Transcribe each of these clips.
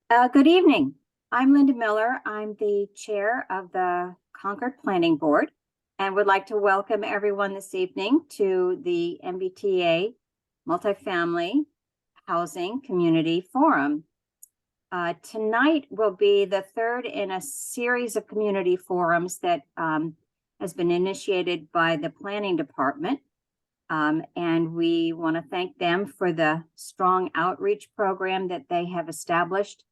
Good evening. I'm Linda Miller. I'm the chair of the Concord Planning Board and would like to welcome everyone this evening to the MBTA Multifamily Housing Community Forum. Tonight will be the third in a series of community forums that has been initiated by the Planning Department. And we want to thank them for the strong outreach program that they have established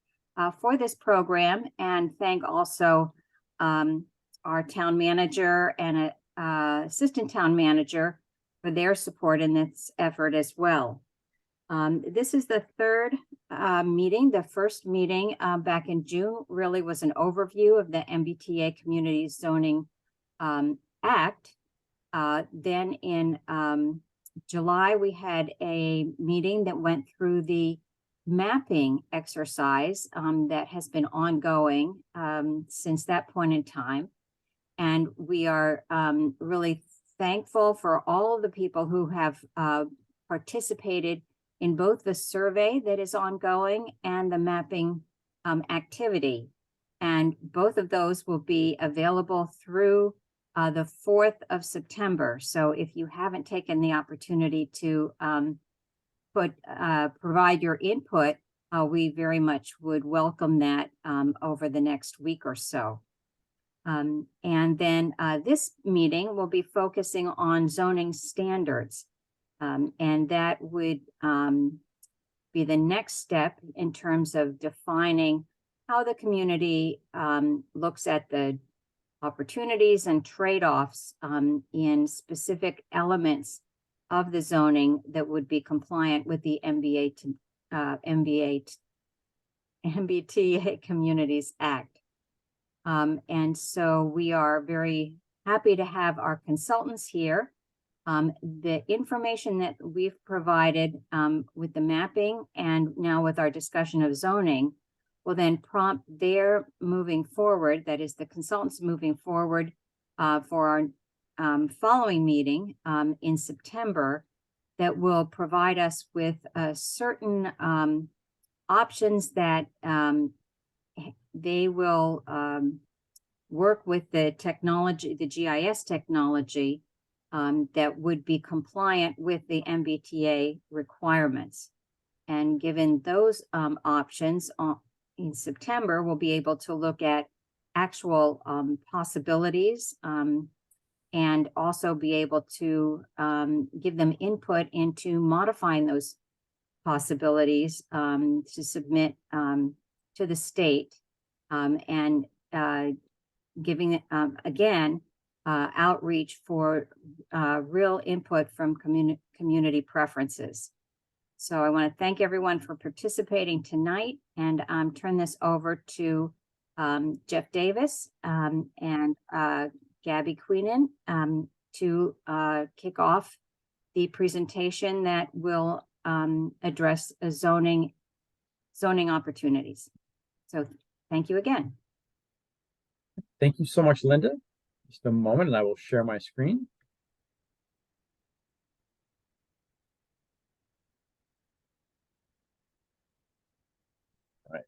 for this program, and thank also our town manager and assistant town manager for their support in this effort as well. This is the third meeting. The first meeting back in June really was an overview of the MBTA Community Zoning Act. Then in July, we had a meeting that went through the mapping exercise that has been ongoing since that point in time. And we are really thankful for all of the people who have participated in both the survey that is ongoing and the mapping activity. And both of those will be available through the 4th of September. So if you haven't taken the opportunity to provide your input, we very much would welcome that over the next week or so. And then this meeting will be focusing on zoning standards. And that would be the next step in terms of defining how the community looks at the opportunities and trade-offs in specific elements of the zoning that would be compliant with the MBTA Communities Act. And so we are very happy to have our consultants here. The information that we've provided with the mapping and now with our discussion of zoning will then prompt their moving forward, that is the consultants moving forward for our following meeting in September, that will provide us with certain options that they will work with the technology, the GIS technology that would be compliant with the MBTA requirements. And given those options in September, we'll be able to look at actual possibilities and also be able to give them input into modifying those possibilities to submit to the state and giving again outreach for real input from community preferences. So I want to thank everyone for participating tonight and turn this over to Jeff Davis and Gabby Queenan to kick off the presentation that will address zoning opportunities. So thank you again. Thank you so much, Linda. Just a moment and I will share my screen. All right.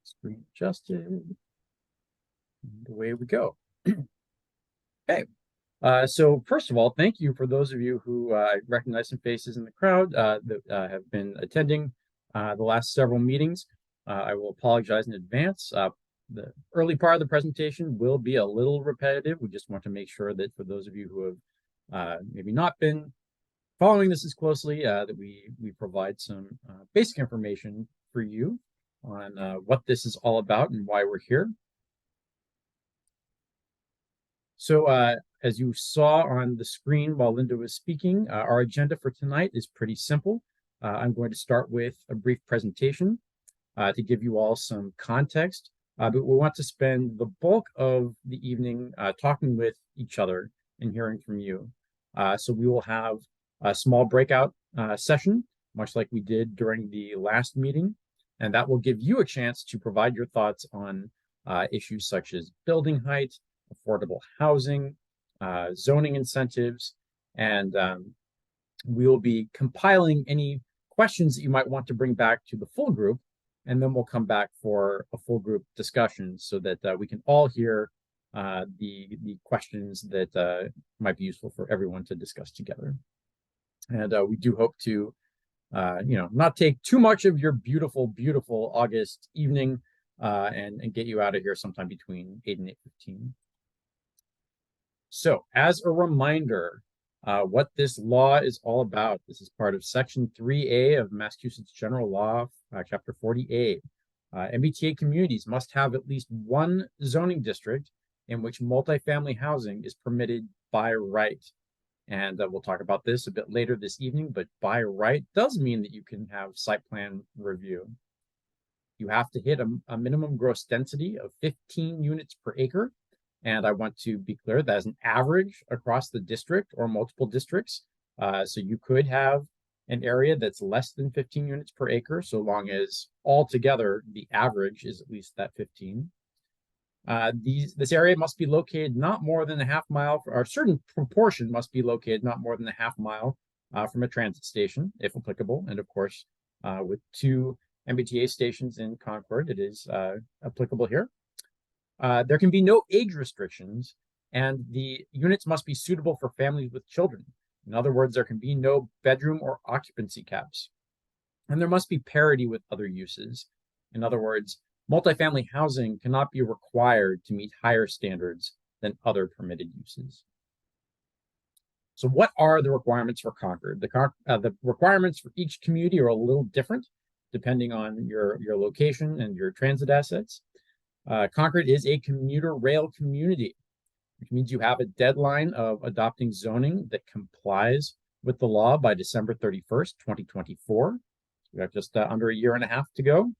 Screen adjusted. And away we go. Okay. So first of all, thank you for those of you who recognize some faces in the crowd that have been attending the last several meetings. I will apologize in advance. The early part of the presentation will be a little repetitive. We just want to make sure that for those of you who have maybe not been following this as closely, that we provide some basic information for you on what this is all about and why we're here. So as you saw on the screen while Linda was speaking, our agenda for tonight is pretty simple. I'm going to start with a brief presentation to give you all some context, but we want to spend the bulk of the evening talking with each other and hearing from you. So we will have a small breakout session, much like we did during the last meeting, and that will give you a chance to provide your thoughts on issues such as building height, affordable housing, zoning incentives, and we will be compiling any questions that you might want to bring back to the full group, and then we'll come back for a full group discussion so that we can all hear the questions that might be useful for everyone to discuss together. And we do hope to, not take too much of your beautiful, beautiful August evening and get you out of here sometime between 8 and 8:15. So as a reminder, what this law is all about. This is part of Section 3A of Massachusetts General Law, Chapter 40A. MBTA communities must have at least one zoning district in which multifamily housing is permitted by right. And we'll talk about this a bit later this evening, but by right does mean that you can have site plan review. You have to hit a minimum gross density of 15 units per acre. And I want to be clear that as an average across the district or multiple districts. So you could have an area that's less than 15 units per acre, so long as altogether the average is at least that 15. This area must be located not more than a half mile, or a certain proportion must be located not more than a half mile from a transit station, if applicable. And of course, with 2 MBTA stations in Concord, it is applicable here. There can be no age restrictions, and the units must be suitable for families with children. In other words, there can be no bedroom or occupancy caps. And there must be parity with other uses. In other words, multifamily housing cannot be required to meet higher standards than other permitted uses. So what are the requirements for Concord? The requirements for each community are a little different depending on your location and your transit assets. Concord is a commuter rail community, which means you have a deadline of adopting zoning that complies with the law by December 31st, 2024. We have just under a year and a half to go.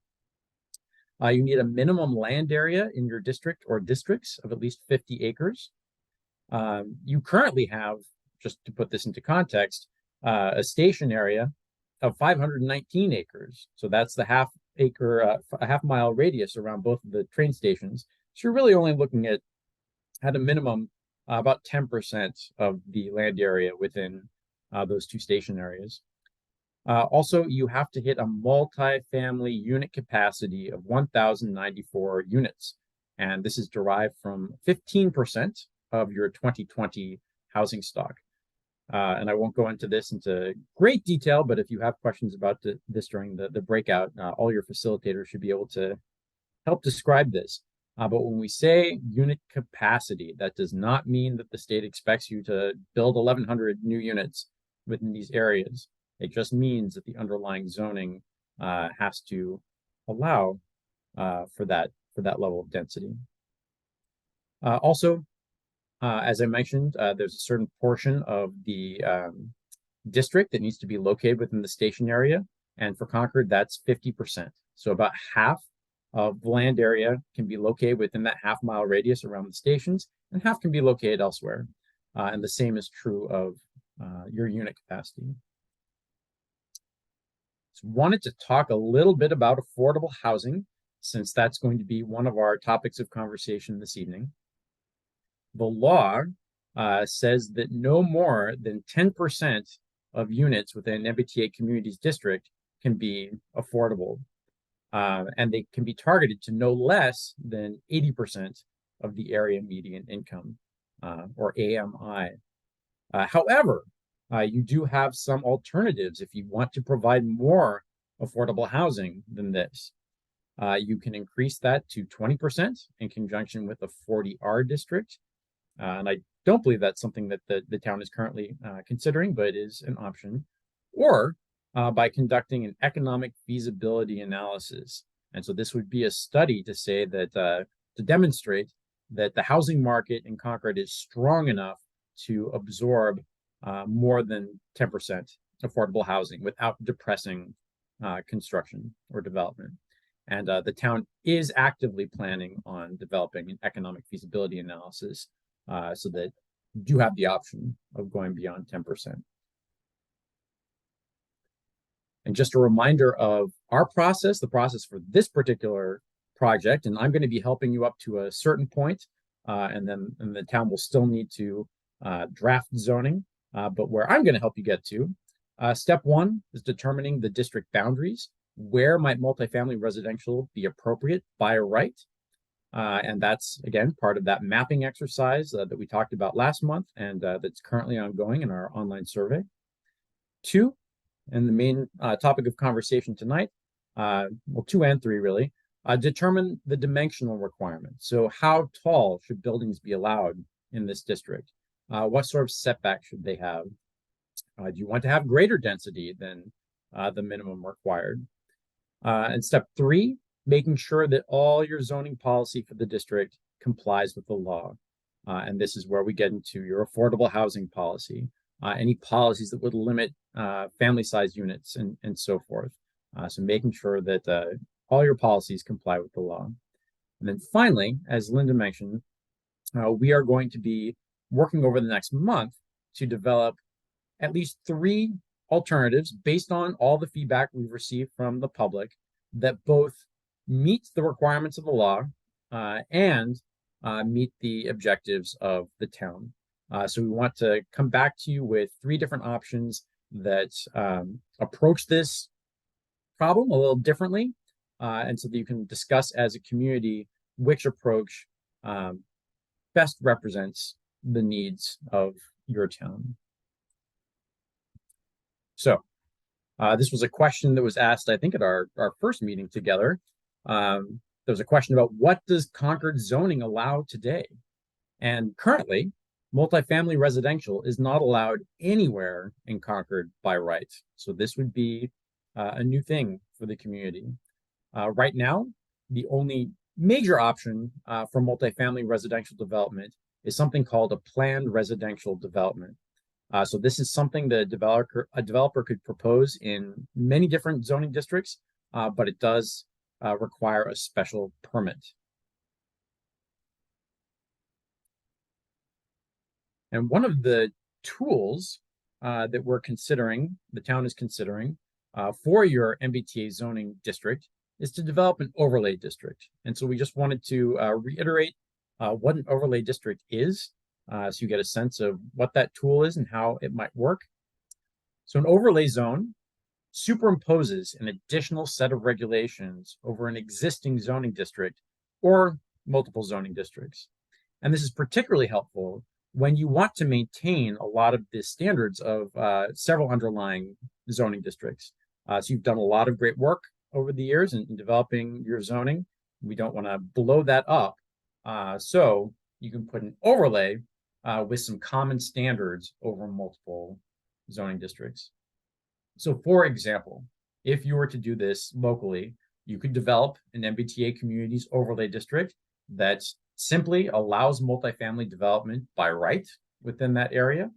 You need a minimum land area in your district or districts of at least 50 acres. You currently have, just to put this into context, a station area of 519 acres. So that's the a half mile radius around both of the train stations. So you're really only looking at a minimum, about 10% of the land area within those 2 station areas. Also, you have to hit a multi-family unit capacity of 1,094 units. And this is derived from 15% of your 2020 housing stock. And I won't go into this into great detail, but if you have questions about this during the breakout, all your facilitators should be able to help describe this. But when we say unit capacity, that does not mean that the state expects you to build 1,100 new units within these areas. It just means that the underlying zoning has to allow for that level of density. Also, as I mentioned, there's a certain portion of the district that needs to be located within the station area. And for Concord, that's 50%. So about half of the land area can be located within that half mile radius around the stations, and half can be located elsewhere. And the same is true of your unit capacity. So wanted to talk a little bit about affordable housing, since that's going to be one of our topics of conversation this evening. The law says that no more than 10% of units within an MBTA community's district can be affordable. And they can be targeted to no less than 80% of the area median income, or AMI. However, you do have some alternatives if you want to provide more affordable housing than this. You can increase that to 20% in conjunction with a 40R district. And I don't believe that's something that the town is currently considering, but it is an option. Or by conducting an economic feasibility analysis. And so this would be a study to say that, to demonstrate that the housing market in Concord is strong enough to absorb more than 10% affordable housing without depressing construction or development. And the town is actively planning on developing an economic feasibility analysis so that you do have the option of going beyond 10%. And just a reminder of our process, the process for this particular project, and I'm going to be helping you up to a certain point, and then the town will still need to draft zoning. But where I'm going to help you get to Step one is determining the district boundaries. Where might multifamily residential be appropriate by right? And that's, again, part of that mapping exercise that we talked about last month and that's currently ongoing in our online survey. Two, and the main topic of conversation tonight, well, 2 and 3 really, determine the dimensional requirements. So how tall should buildings be allowed in this district? What sort of setback should they have? Do you want to have greater density than the minimum required? And step 3, making sure that all your zoning policy for the district complies with the law. And this is where we get into your affordable housing policy, any policies that would limit family size units and so forth. So making sure that all your policies comply with the law. And then finally, as Linda mentioned, we are going to be working over the next month to develop at least 3 alternatives based on all the feedback we've received from the public that both meet the requirements of the law and meet the objectives of the town. So we want to come back to you with 3 different options that approach this problem a little differently, and so that you can discuss as a community which approach best represents the needs of your town. So this was a question that was asked, I think, at our first meeting together. There was a question about what does Concord zoning allow today? And currently, multifamily residential is not allowed anywhere in Concord by right. So this would be a new thing for the community. Right now, the only major option for multifamily residential development is something called a planned residential development. So this is something that a developer could propose in many different zoning districts, but it does require a special permit. And one of the tools that we're considering, the town is considering, for your MBTA zoning district is to develop an overlay district. And so we just wanted to reiterate what an overlay district is, so you get a sense of what that tool is and how it might work. So an overlay zone superimposes an additional set of regulations over an existing zoning district or multiple zoning districts. And this is particularly helpful when you want to maintain a lot of the standards of several underlying zoning districts. So you've done a lot of great work over the years in developing your zoning. We don't want to blow that up. So you can put an overlay with some common standards over multiple zoning districts. So for example, if you were to do this locally, you could develop an MBTA communities overlay district that simply allows multifamily development by right within that area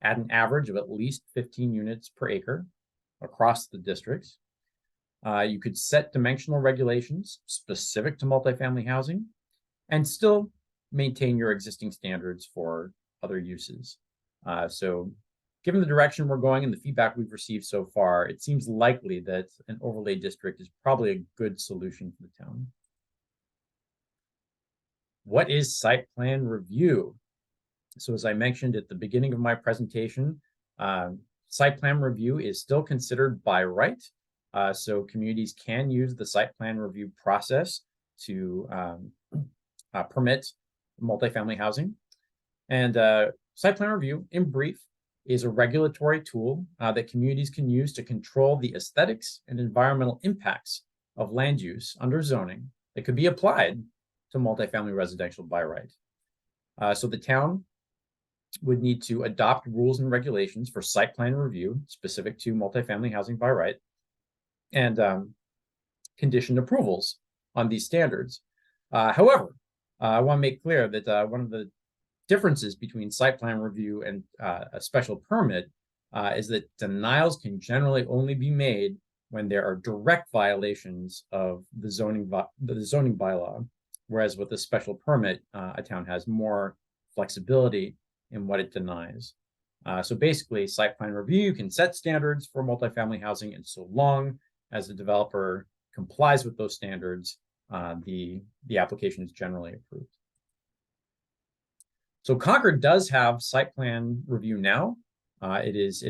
at an average of at least 15 units per acre across the districts. You could set dimensional regulations specific to multifamily housing and still maintain your existing standards for other uses. So given the direction we're going and the feedback we've received so far, it seems likely that an overlay district is probably a good solution for the town. What is site plan review? So as I mentioned at the beginning of my presentation, site plan review is still considered by right. So communities can use the site plan review process to permit multifamily housing. And site plan review, in brief, is a regulatory tool that communities can use to control the aesthetics and environmental impacts of land use under zoning that could be applied to multifamily residential by right. So the town would need to adopt rules and regulations for site plan review specific to multifamily housing by right and conditioned approvals on these standards. However, I want to make clear that one of the differences between site plan review and a special permit is that denials can generally only be made when there are direct violations of the zoning bylaw, whereas with a special permit, a town has more flexibility in what it denies. So basically, site plan review can set standards for multifamily housing, and so long as the developer complies with those standards, the application is generally approved. So Concord does have site plan review now. It is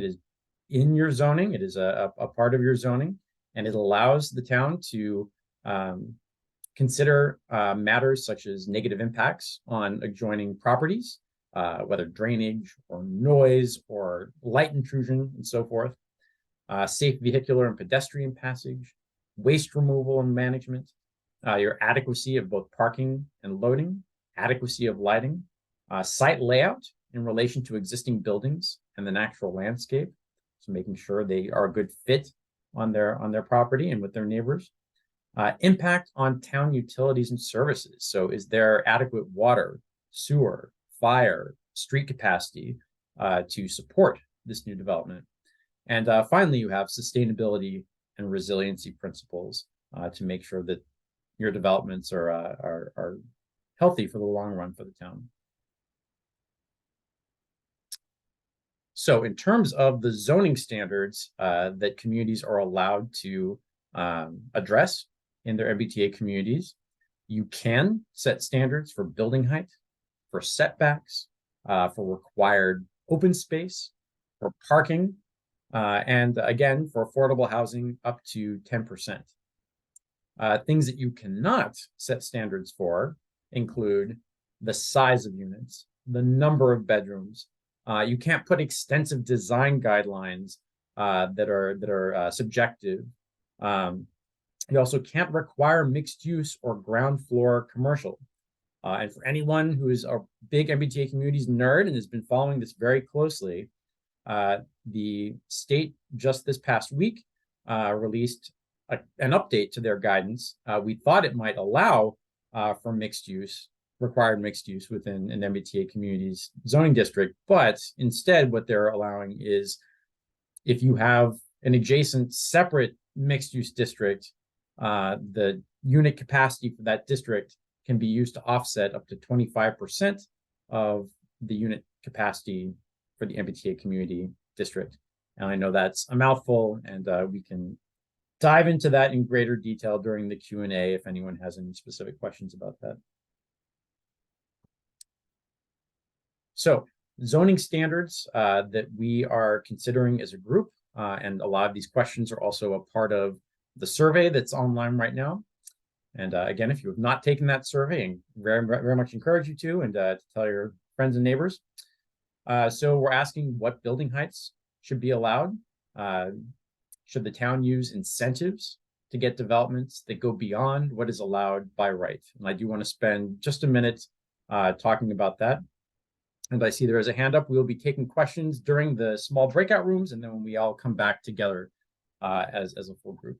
in your zoning. It is a part of your zoning, and it allows the town to consider matters such as negative impacts on adjoining properties, whether drainage or noise or light intrusion and so forth, safe vehicular and pedestrian passage, waste removal and management, your adequacy of both parking and loading, adequacy of lighting, site layout in relation to existing buildings and the natural landscape. So making sure they are a good fit on their property and with their neighbors. Impact on town utilities and services. So is there adequate water, sewer, fire, street capacity to support this new development? And finally, you have sustainability and resiliency principles to make sure that your developments are healthy for the long run for the town. So in terms of the zoning standards that communities are allowed to address in their MBTA communities, you can set standards for building height, for setbacks, for required open space, for parking, and again, for affordable housing up to 10%. Things that you cannot set standards for include the size of units, the number of bedrooms. You can't put extensive design guidelines that are subjective. You also can't require mixed use or ground floor commercial. And for anyone who is a big MBTA communities nerd and has been following this very closely, the state just this past week released an update to their guidance. We thought it might allow for mixed use, required mixed use within an MBTA community's zoning district, but instead what they're allowing is if you have an adjacent separate mixed use district, the unit capacity for that district can be used to offset up to 25% of the unit capacity for the MBTA community district. And I know that's a mouthful, and we can dive into that in greater detail during the Q&A if anyone has any specific questions about that. So zoning standards that we are considering as a group, and a lot of these questions are also a part of the survey that's online right now. And again, if you have not taken that survey, I very much encourage you to, and to tell your friends and neighbors. So we're asking what building heights should be allowed. Should the town use incentives to get developments that go beyond what is allowed by right? And I do want to spend just a minute talking about that. And I see there is a hand up. We'll be taking questions during the small breakout rooms, and then when we all come back together as a full group.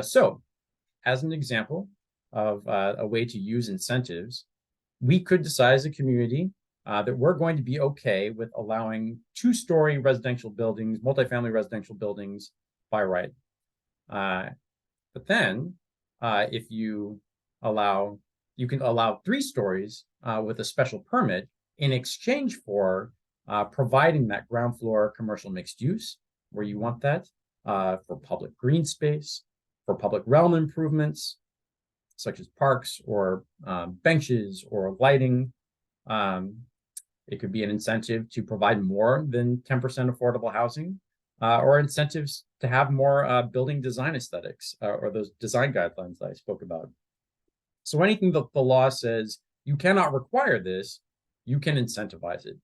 So as an example of a way to use incentives, we could decide as a community that we're going to be okay with allowing two-story residential buildings, multifamily residential buildings by right. But then if you can allow 3 stories with a special permit in exchange for providing that ground floor commercial mixed use where you want that, for public green space, for public realm improvements, such as parks or benches or lighting. It could be an incentive to provide more than 10% affordable housing, or incentives to have more building design aesthetics, or those design guidelines that I spoke about. So anything that the law says you cannot require this, you can incentivize it.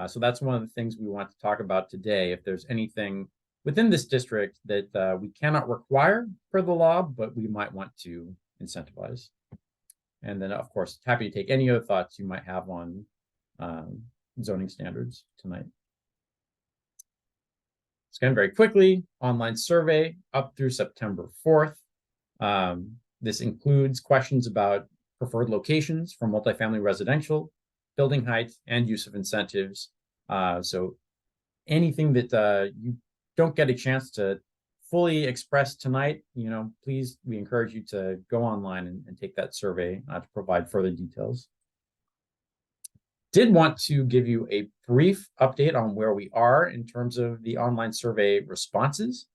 So that's one of the things we want to talk about today. If there's anything within this district that we cannot require per the law, but we might want to incentivize. And then, of course, happy to take any other thoughts you might have on zoning standards tonight. So again, very quickly, online survey up through September 4th. This includes questions about preferred locations for multifamily residential, building height, and use of incentives. So anything that you don't get a chance to fully express tonight, please, we encourage you to go online and take that survey to provide further details. Did want to give you a brief update on where we are in terms of the online survey responses.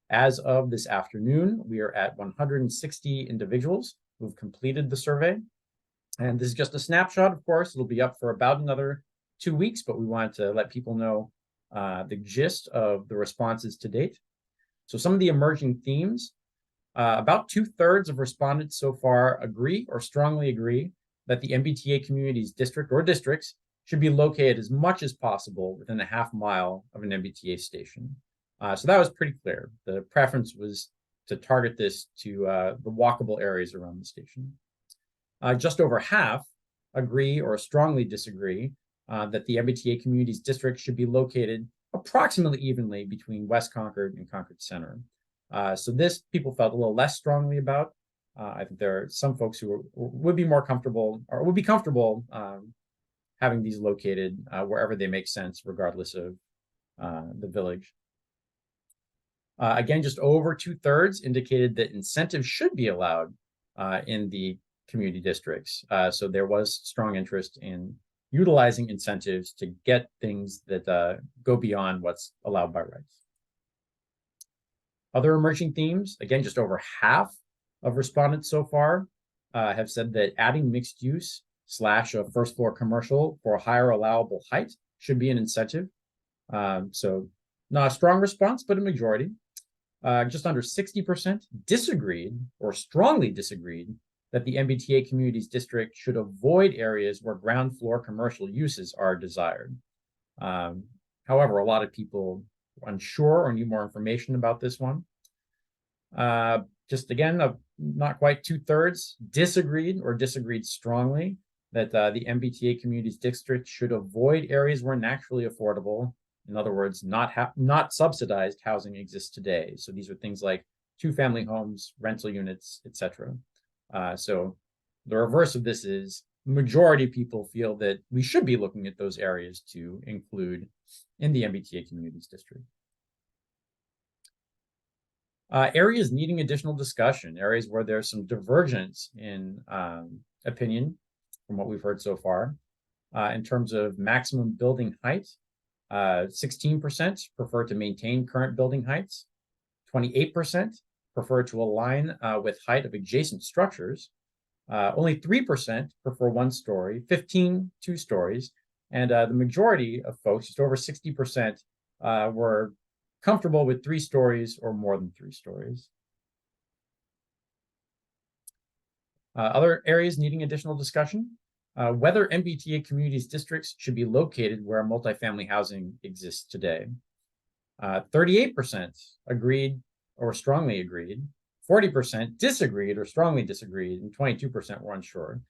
As of this afternoon, we are at 160 individuals who've completed the survey. And this is just a snapshot, of course. It'll be up for about another 2 weeks, but we wanted to let people know the gist of the responses to date. So some of the emerging themes, about 2/3 of respondents so far agree or strongly agree that the MBTA community's district or districts should be located as much as possible within a half mile of an MBTA station. So that was pretty clear. The preference was to target this to the walkable areas around the station. Just over half agree or strongly disagree that the MBTA community's district should be located approximately evenly between West Concord and Concord Center. So this people felt a little less strongly about. I think there are some folks who would be more comfortable or would be comfortable having these located wherever they make sense, regardless of the village. Again, just over 2/3 indicated that incentives should be allowed in the community districts. So there was strong interest in utilizing incentives to get things that go beyond what's allowed by rights. Other emerging themes, again, just over half of respondents so far have said that adding mixed use / a first floor commercial for a higher allowable height should be an incentive. So not a strong response, but a majority. Just under 60% disagreed or strongly disagreed that the MBTA communities district should avoid areas where ground floor commercial uses are desired. However, a lot of people were unsure or need more information about this one. Just again, not quite 2/3 disagreed or disagreed strongly that the MBTA communities district should avoid areas where naturally affordable, in other words, not subsidized housing exists today. So these are things like two-family homes, rental units, etc. So the reverse of this is majority of people feel that we should be looking at those areas to include in the MBTA communities district. Areas needing additional discussion, areas where there's some divergence in opinion from what we've heard so far. In terms of maximum building height, 16% prefer to maintain current building heights, 28% prefer to align with height of adjacent structures, only 3% prefer 1 story, 15 2 stories, and the majority of folks, just over 60%, were comfortable with 3 stories or more than 3 stories. Other areas needing additional discussion, whether MBTA communities districts should be located where multifamily housing exists today. 38% agreed or strongly agreed, 40% disagreed or strongly disagreed, and 22% were unsure.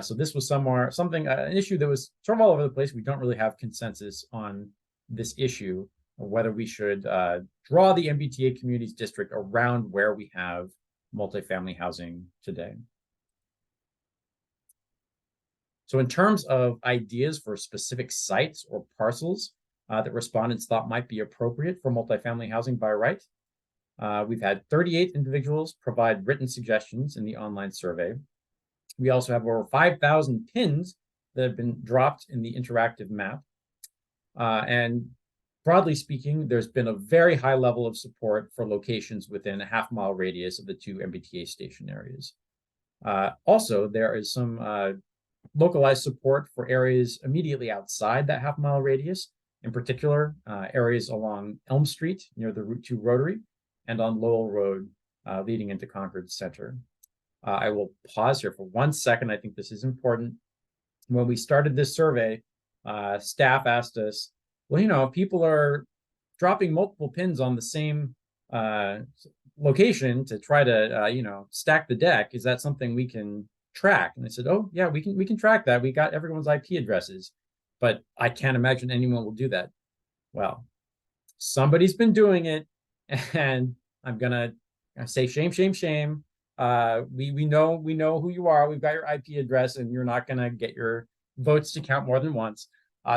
So this was an issue that was sort of all over the place. We don't really have consensus on this issue, of whether we should draw the MBTA communities district around where we have multifamily housing today. So in terms of ideas for specific sites or parcels that respondents thought might be appropriate for multifamily housing by right, we've had 38 individuals provide written suggestions in the online survey. We also have over 5,000 pins that have been dropped in the interactive map. And broadly speaking, there's been a very high level of support for locations within a half-mile radius of the 2 MBTA station areas. Also, there is some localized support for areas immediately outside that half-mile radius, in particular, areas along Elm Street near the Route 2 Rotary and on Lowell Road leading into Concord Center. I will pause here for 1 second. I think this is important. When we started this survey, staff asked us, well, people are dropping multiple pins on the same location to try to, stack the deck. Is that something we can track? And I said, oh yeah, we can track that. We got everyone's IP addresses, but I can't imagine anyone will do that. Well, somebody's been doing it, and I'm gonna say shame, shame, shame. We know who you are. We've got your IP address, and you're not gonna get your votes to count more than once.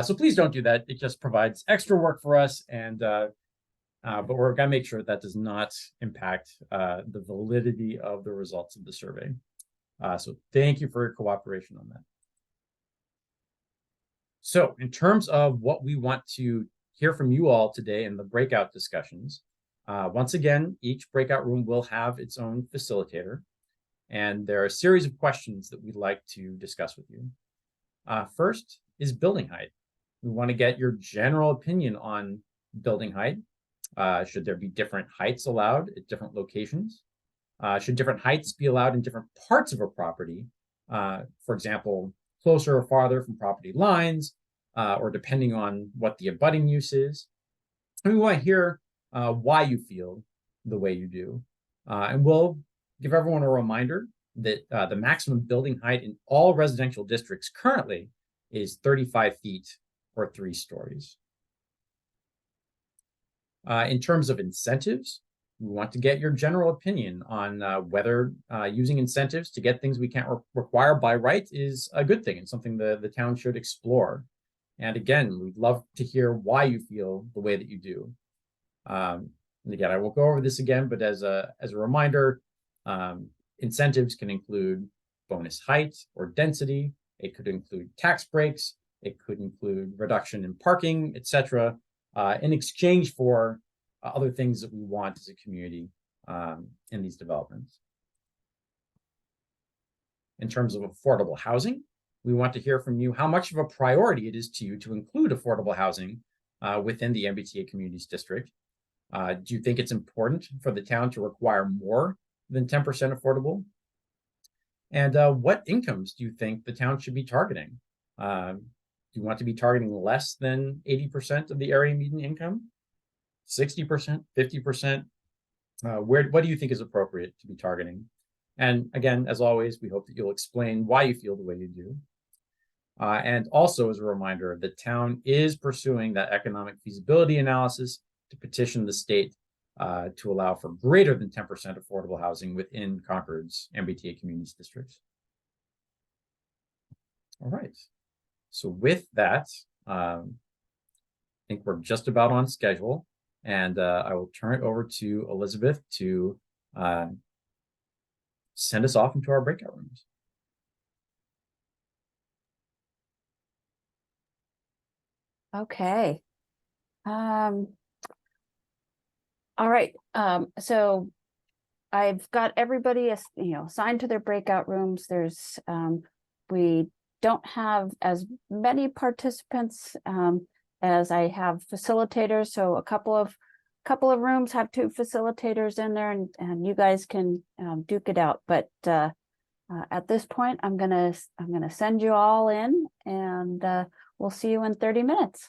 So please don't do that. It just provides extra work for us, and but we're gonna make sure that does not impact the validity of the results of the survey. So thank you for your cooperation on that. So in terms of what we want to hear from you all today in the breakout discussions, once again, each breakout room will have its own facilitator, and there are a series of questions that we'd like to discuss with you. First is building height. we want to get your general opinion on building height. Should there be different heights allowed at different locations? Should different heights be allowed in different parts of a property? For example, closer or farther from property lines, or depending on what the abutting use is. And we want to hear why you feel the way you do. And we'll give everyone a reminder that the maximum building height in all residential districts currently is 35 feet or 3 stories. In terms of incentives, we want to get your general opinion on whether using incentives to get things we can't require by right is a good thing and something the town should explore. And again, we'd love to hear why you feel the way that you do. And again, I won't go over this again, but as a reminder, incentives can include bonus height or density. It could include tax breaks. It could include reduction in parking, etc., in exchange for other things that we want as a community in these developments. In terms of affordable housing, we want to hear from you how much of a priority it is to you to include affordable housing within the MBTA Communities District. Do you think it's important for the town to require more than 10% affordable? And what incomes do you think the town should be targeting? Do you want to be targeting less than 80% of the area median income? 60%, 50%? What do you think is appropriate to be targeting? And again, as always, we hope that you'll explain why you feel the way you do. And also, as a reminder, the town is pursuing that economic feasibility analysis to petition the state to allow for greater than 10% affordable housing within Concord's MBTA communities districts. All right. So with that, I think we're just about on schedule, and I will turn it over to Elizabeth to send us off into our breakout rooms. Okay. All right. So I've got everybody, assigned to their breakout rooms. There's, we don't have as many participants as I have facilitators. So a couple of rooms have 2 facilitators in there, and you guys can duke it out. But at this point, I'm gonna send you all in, and we'll see you in 30 minutes.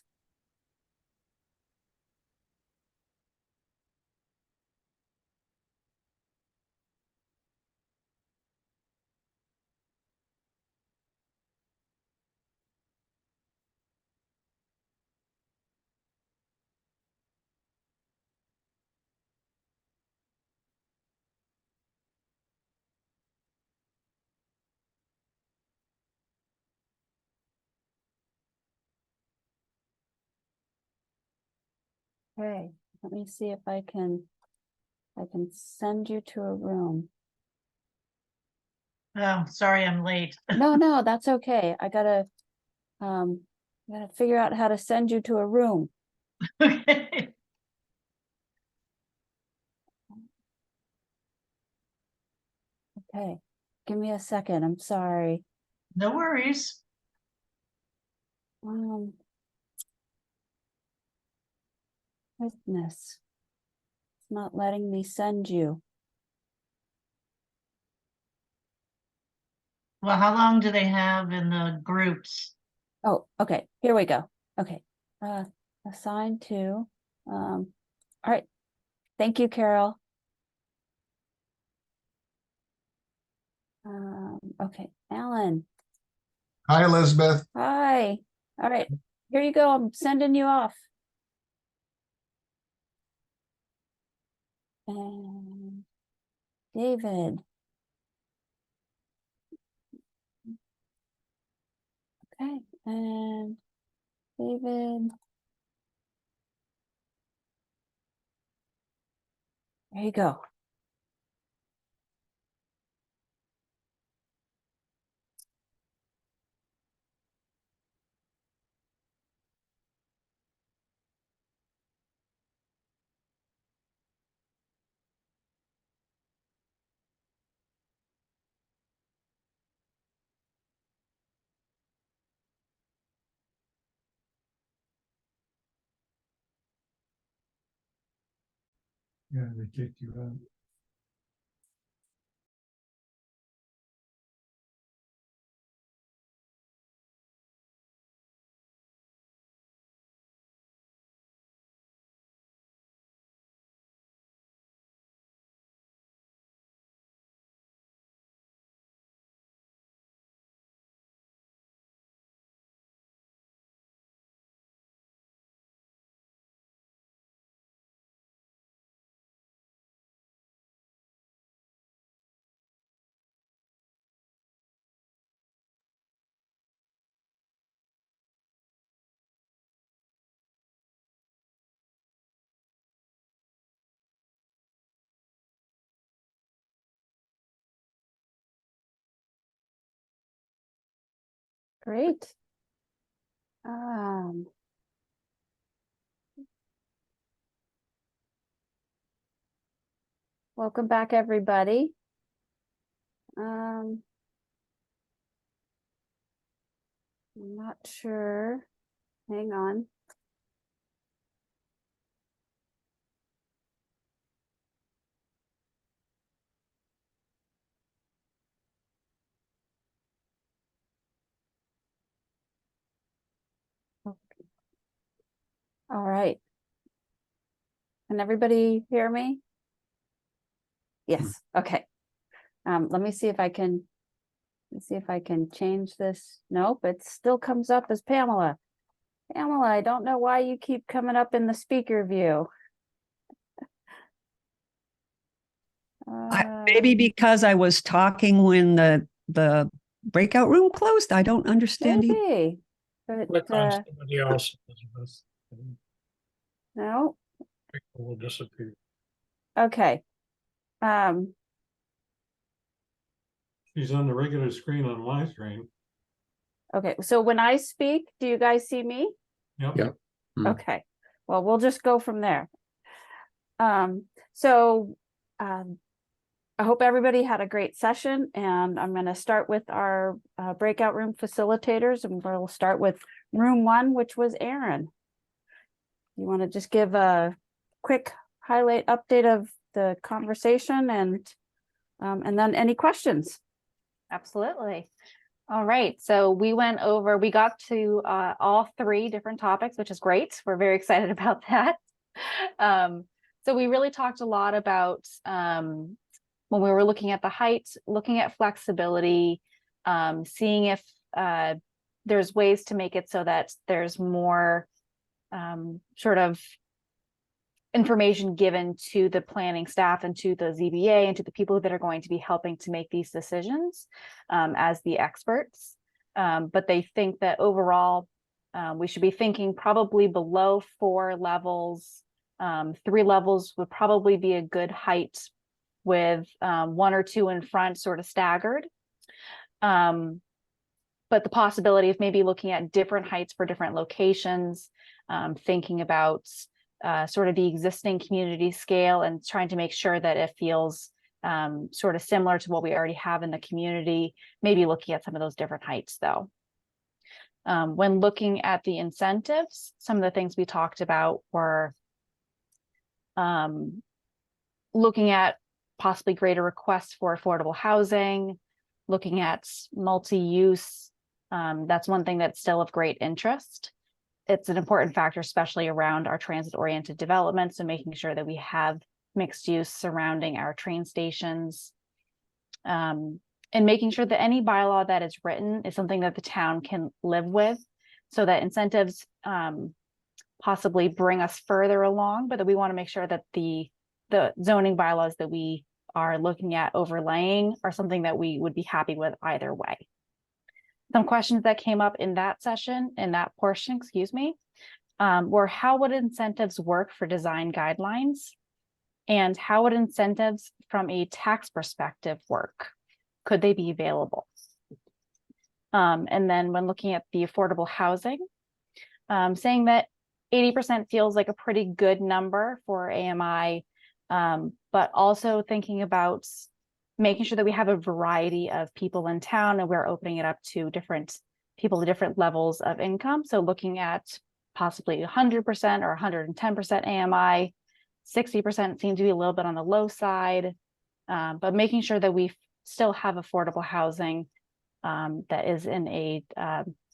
Okay, let me see if I can send you to a room. Oh, sorry, I'm late. No, that's okay. I gotta figure out how to send you to a room. Okay. Okay, give me a second. I'm sorry. No worries. Goodness, it's not letting me send you. Well, how long do they have in the groups? Oh, okay, here we go. Okay, assign to, all right. Thank you, Carol. Okay, Alan. Hi, Elizabeth. Hi. All right, here you go. I'm sending you off. And David. Okay, and David. There you go. Yeah, they kicked you out. Great. Welcome back, everybody. I'm not sure. Hang on. All right. Can everybody hear me? Yes, okay. Let me see if I can, change this. Nope, it still comes up as Pamela. Pamela, I don't know why you keep coming up in the speaker view. Maybe because I was talking when the breakout room closed. I don't understand either. Maybe, but Click on somebody else, Elizabeth, and no, people will disappear. okay. She's on the regular screen on my screen. Okay, so when I speak, do you guys see me? Yep. Yep. Okay, well, we'll just go from there. So I hope everybody had a great session, and I'm going to start with our breakout room facilitators, and we'll start with room 1, which was Aaron. You want to just give a quick highlight update of the conversation and then any questions? Absolutely. All right. So we got to all 3 different topics, which is great. We're very excited about that. So we really talked a lot about when we were looking at the height, looking at flexibility, seeing if there's ways to make it so that there's more sort of information given to the planning staff and to the ZBA and to the people that are going to be helping to make these decisions as the experts. But they think that overall, we should be thinking probably below 4 levels. 3 levels would probably be a good height with 1 or 2 in front, sort of staggered. But the possibility of maybe looking at different heights for different locations, thinking about sort of the existing community scale and trying to make sure that it feels sort of similar to what we already have in the community, maybe looking at some of those different heights though. When looking at the incentives, some of the things we talked about were looking at possibly greater requests for affordable housing, looking at multi-use. That's one thing that's still of great interest. It's an important factor, especially around our transit-oriented developments, and making sure that we have mixed use surrounding our train stations. And making sure that any bylaw that is written is something that the town can live with, so that incentives possibly bring us further along, but that we want to make sure that the zoning bylaws that we are looking at overlaying are something that we would be happy with either way. Some questions that came up in that session, in that portion, excuse me, were how would incentives work for design guidelines? And how would incentives from a tax perspective work? Could they be available? And then when looking at the affordable housing, saying that 80% feels like a pretty good number for AMI, but also thinking about making sure that we have a variety of people in town and we're opening it up to different people at different levels of income. So looking at possibly 100% or 110% AMI, 60% seemed to be a little bit on the low side, but making sure that we still have affordable housing that is in a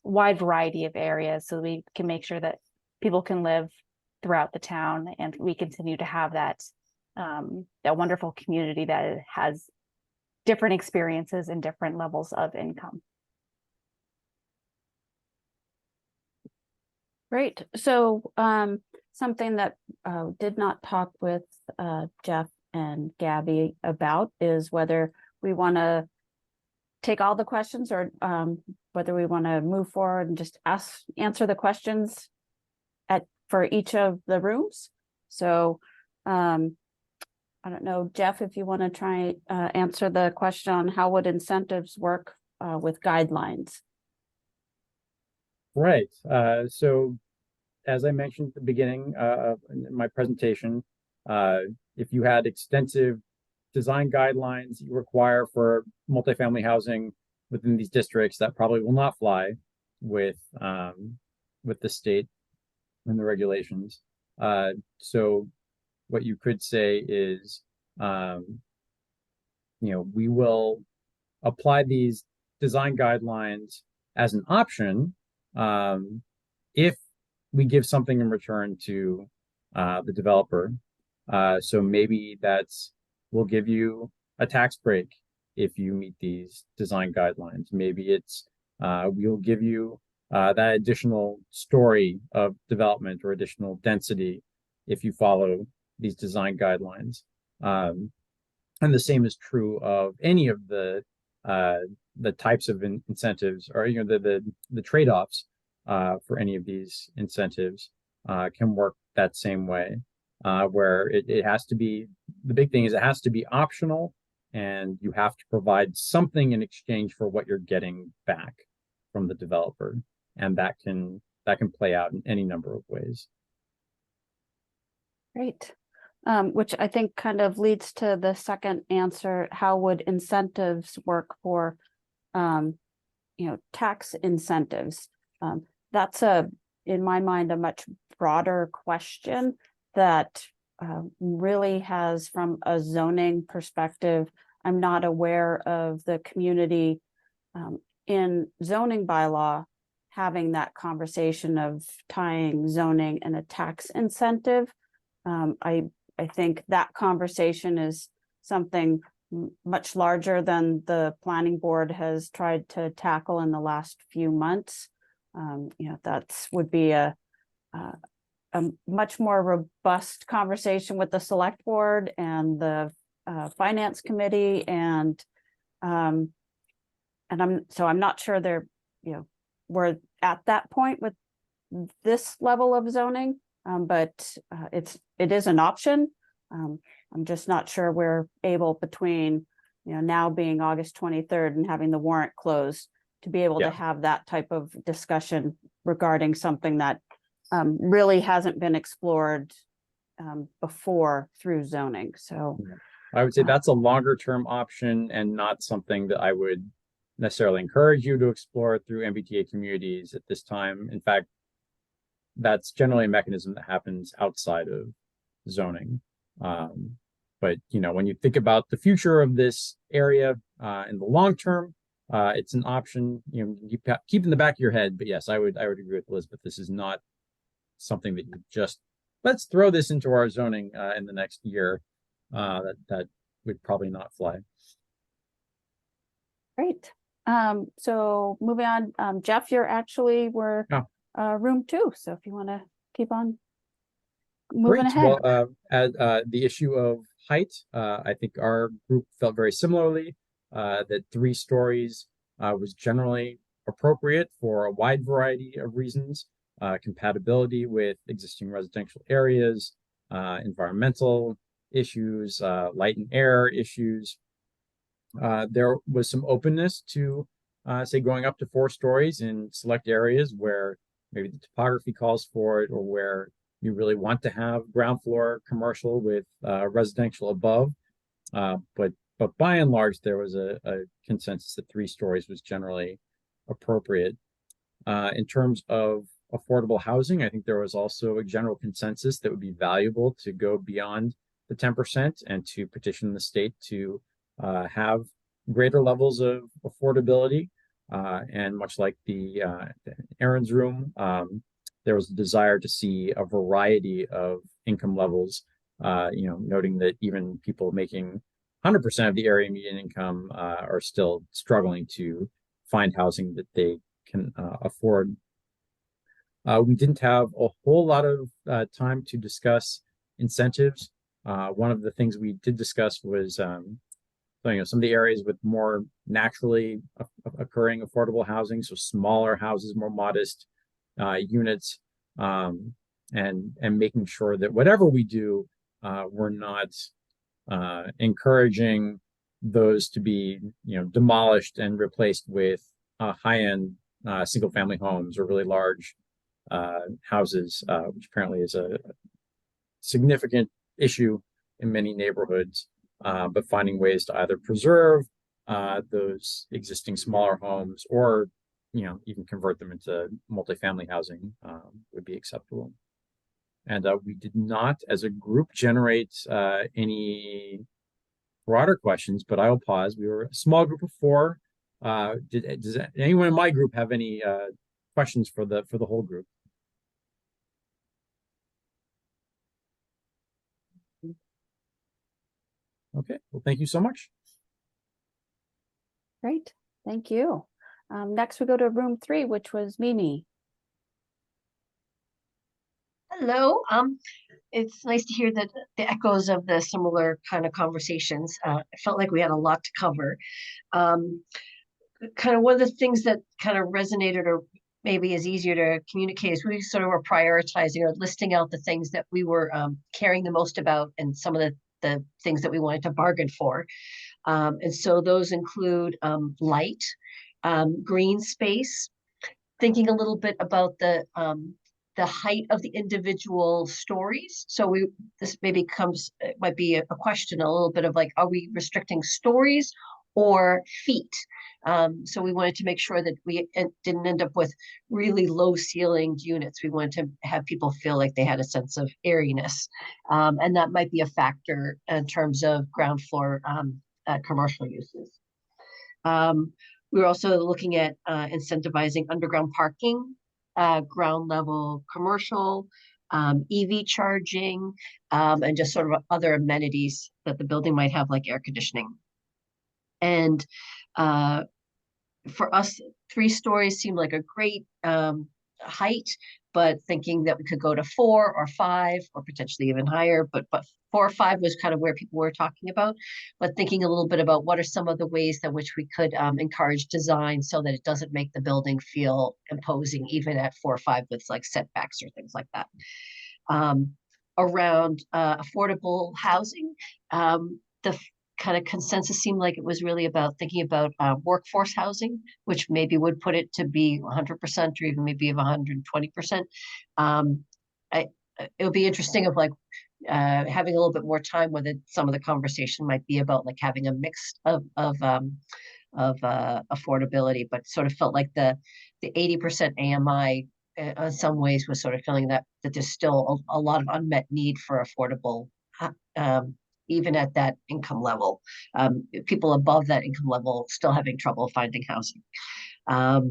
wide variety of areas, so we can make sure that people can live throughout the town and we continue to have that that wonderful community that has different experiences and different levels of income. Great. So something that did not talk with Jeff and Gabby about is whether we want to take all the questions or whether we want to move forward and just answer the questions for each of the rooms. So I don't know, Jeff, if you want to try answer the question on how would incentives work with guidelines? Right. So as I mentioned at the beginning in my presentation, if you had extensive design guidelines you require for multifamily housing within these districts, that probably will not fly with the state and the regulations. So what you could say is, we will apply these design guidelines as an option if we give something in return to the developer. So maybe we'll give you a tax break if you meet these design guidelines. Maybe it's we'll give you that additional story of development or additional density if you follow these design guidelines. And the same is true of any of the types of incentives, or the trade-offs for any of these incentives can work that same way, where it has to be, the big thing is it has to be optional, and you have to provide something in exchange for what you're getting back from the developer, and that can play out in any number of ways. Great. Which I think kind of leads to the second answer. How would incentives work for, tax incentives? That's in my mind, a much broader question that really has, from a zoning perspective, I'm not aware of the community in zoning bylaw having that conversation of tying zoning and a tax incentive. I think that conversation is something much larger than the planning board has tried to tackle in the last few months. That would be a much more robust conversation with the select board and the finance committee, and I'm not sure we're at that point with this level of zoning. But it is an option. I'm just not sure we're able, between now being August 23rd and having the warrant closed, to be able to have that type of discussion regarding something that really hasn't been explored before through zoning. So I would say that's a longer term option and not something that I would necessarily encourage you to explore through MBTA communities at this time. In fact, that's generally a mechanism that happens outside of zoning. But when you think about the future of this area in the long term, it's an option you keep in the back of your head. But yes, I would agree with Elizabeth. This is not something that you just, let's throw this into our zoning in the next year. That would probably not fly. great. So moving on, Jeff, you're actually room 2. So if you want to keep on moving ahead. Well, the issue of height, I think our group felt very similarly that 3 stories was generally appropriate for a wide variety of reasons: compatibility with existing residential areas, environmental issues, light and air issues. There was some openness to say going up to 4 stories in select areas where maybe the topography calls for it, or where you really want to have ground floor commercial with residential above. But by and large, there was a consensus that 3 stories was generally appropriate. In terms of affordable housing. I think there was also a general consensus that would be valuable to go beyond the 10% and to petition the state to have greater levels of affordability. And much like the Aaron's room, there was a desire to see a variety of income levels, noting that even people making 100% of the area median income are still struggling to find housing that they can afford. We didn't have a whole lot of time to discuss incentives. One of the things we did discuss was some of the areas with more naturally occurring affordable housing, so smaller houses, more modest units, and making sure that whatever we do, we're not encouraging those to be demolished and replaced with high-end single-family homes or really large houses, which apparently is a significant issue in many neighborhoods. But finding ways to either preserve those existing smaller homes or even convert them into multifamily housing would be acceptable. And we did not, as a group, generate any broader questions, but I'll pause. We were a small group of 4. Does anyone in my group have any questions for the whole group? Okay, well, thank you so much. Great, thank you. Next we go to room 3, which was Mimi. Hello. It's nice to hear that the echoes of the similar kind of conversations. I felt like we had a lot to cover. Kind of one of the things that kind of resonated or maybe is easier to communicate is we sort of were prioritizing or listing out the things that we were caring the most about and some of the things that we wanted to bargain for. And so those include light, green space, thinking a little bit about the height of the individual stories. So this maybe might be a question a little bit of like, are we restricting stories or feet? So we wanted to make sure that we didn't end up with really low ceilinged units. We wanted to have people feel like they had a sense of airiness. And that might be a factor in terms of ground floor commercial uses. We were also looking at incentivizing underground parking, ground level commercial, EV charging, and just sort of other amenities that the building might have, like air conditioning. And for us, 3 stories seemed like a great height, but thinking that we could go to 4 or 5 or potentially even higher, but 4 or 5 was kind of where people were talking about, but thinking a little bit about what are some of the ways that which we could encourage design so that it doesn't make the building feel imposing, even at 4 or 5 with like setbacks or things like that. Around affordable housing, the kind of consensus seemed like it was really about thinking about workforce housing, which maybe would put it to be 100% or even maybe of 120%. It would be interesting of like having a little bit more time with it. Some of the conversation might be about like having a mix of affordability, but sort of felt like the 80% AMI in some ways was sort of feeling that there's still a lot of unmet need for affordable even at that income level. People above that income level still having trouble finding housing. I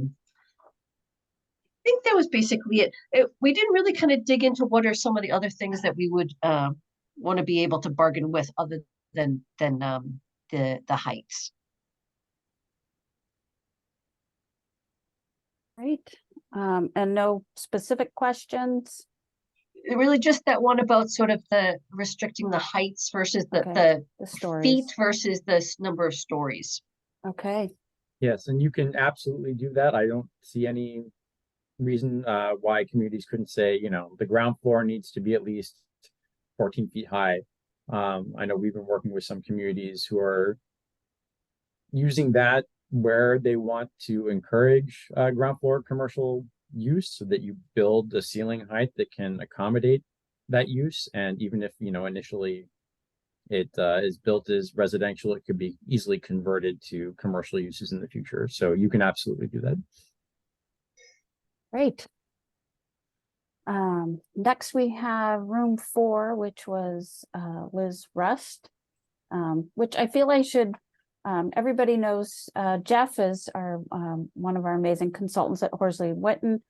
think that was basically it. We didn't really kind of dig into what are some of the other things that we would want to be able to bargain with other than the heights. Right. And no specific questions? Really just that one about sort of the restricting the heights versus the stories. Feet versus the number of stories. Okay. Yes, and you can absolutely do that. I don't see any reason why communities couldn't say, the ground floor needs to be at least 14 feet high. I know we've been working with some communities who are using that where they want to encourage ground floor commercial use so that you build a ceiling height that can accommodate that use. And even if, initially it is built as residential, it could be easily converted to commercial uses in the future. So you can absolutely do that. Great. Next, we have room 4, which was Liz Rust, which I feel I should, everybody knows Jeff is our one of our amazing consultants at Horsley Witten.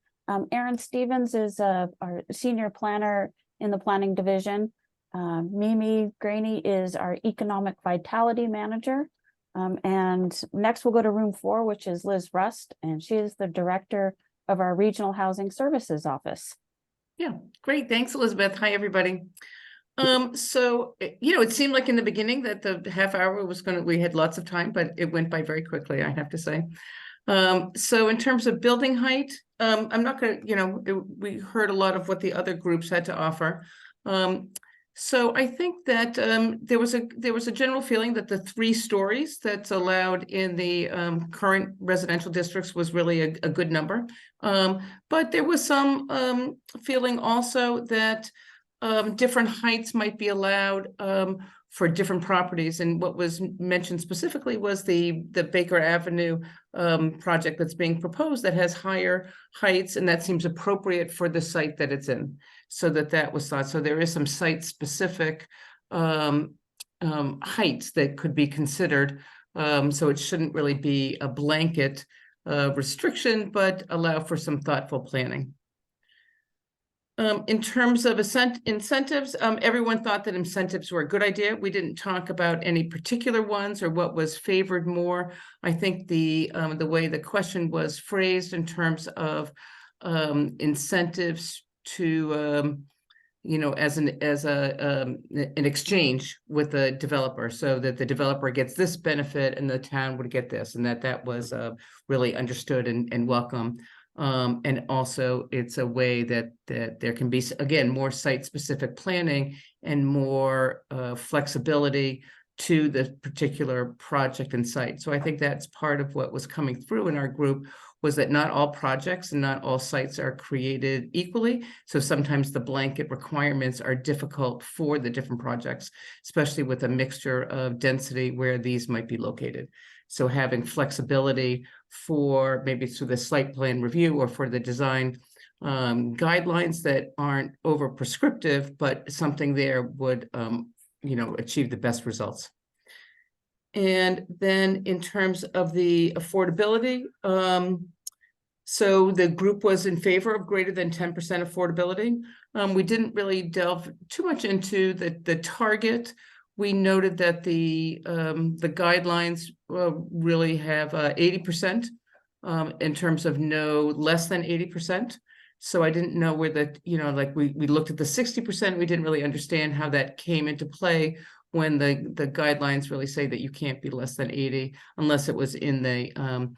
Aaron Stevens is our senior planner in the planning division. Mimi Graney is our economic vitality manager. And next we'll go to room 4, which is Liz Rust, and she is the director of our regional housing services office. Yeah, great. Thanks, Elizabeth. Hi, everybody. So, it seemed like in the beginning that the half hour we had lots of time, but it went by very quickly, I have to say. So in terms of building height, I'm not going to, we heard a lot of what the other groups had to offer. So I think that there was a general feeling that the 3 stories that's allowed in the current residential districts was really a good number. But there was some feeling also that different heights might be allowed for different properties. And what was mentioned specifically was the Baker Avenue project that's being proposed that has higher heights, and that seems appropriate for the site that it's in. So that was thought. So there is some site-specific heights that could be considered. So it shouldn't really be a blanket restriction, but allow for some thoughtful planning. In terms of incentives, everyone thought that incentives were a good idea. We didn't talk about any particular ones or what was favored more. I think the way the question was phrased in terms of incentives to as an exchange with the developer, so that the developer gets this benefit and the town would get this, and that was really understood and welcome. And also it's a way that there can be, again, more site-specific planning and more flexibility to the particular project and site. So I think that's part of what was coming through in our group, was that not all projects and not all sites are created equally. So sometimes the blanket requirements are difficult for the different projects, especially with a mixture of density where these might be located. So having flexibility for maybe through the site plan review or for the design guidelines that aren't over prescriptive, but something there would, achieve the best results. And then in terms of the affordability, so the group was in favor of greater than 10% affordability. We didn't really delve too much into the target. We noted that the guidelines really have 80% in terms of no less than 80%. So I didn't know where we looked at the 60%. We didn't really understand how that came into play when the guidelines really say that you can't be less than 80 unless it was in the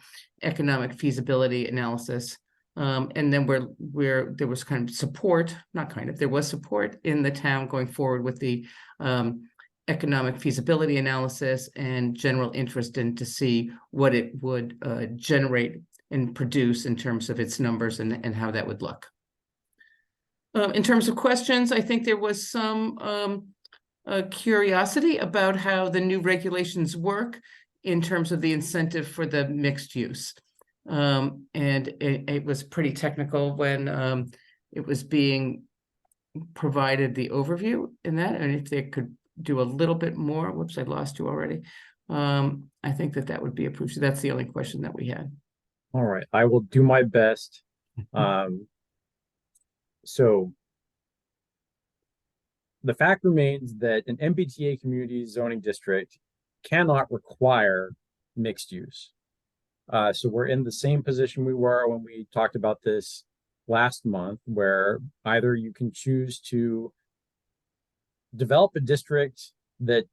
economic feasibility analysis. And then there was kind of support, there was support in the town going forward with the economic feasibility analysis and general interest in to see what it would generate and produce in terms of its numbers and how that would look. In terms of questions, I think there was some curiosity about how the new regulations work in terms of the incentive for the mixed use. And it was pretty technical when it was being provided the overview in that, and if they could do a little bit more, whoops, I lost you already. I think that would be approved. So that's the only question that we had. All right, I will do my best. So the fact remains that an MBTA community zoning district cannot require mixed use. So we're in the same position we were when we talked about this last month, where either you can choose to develop a district that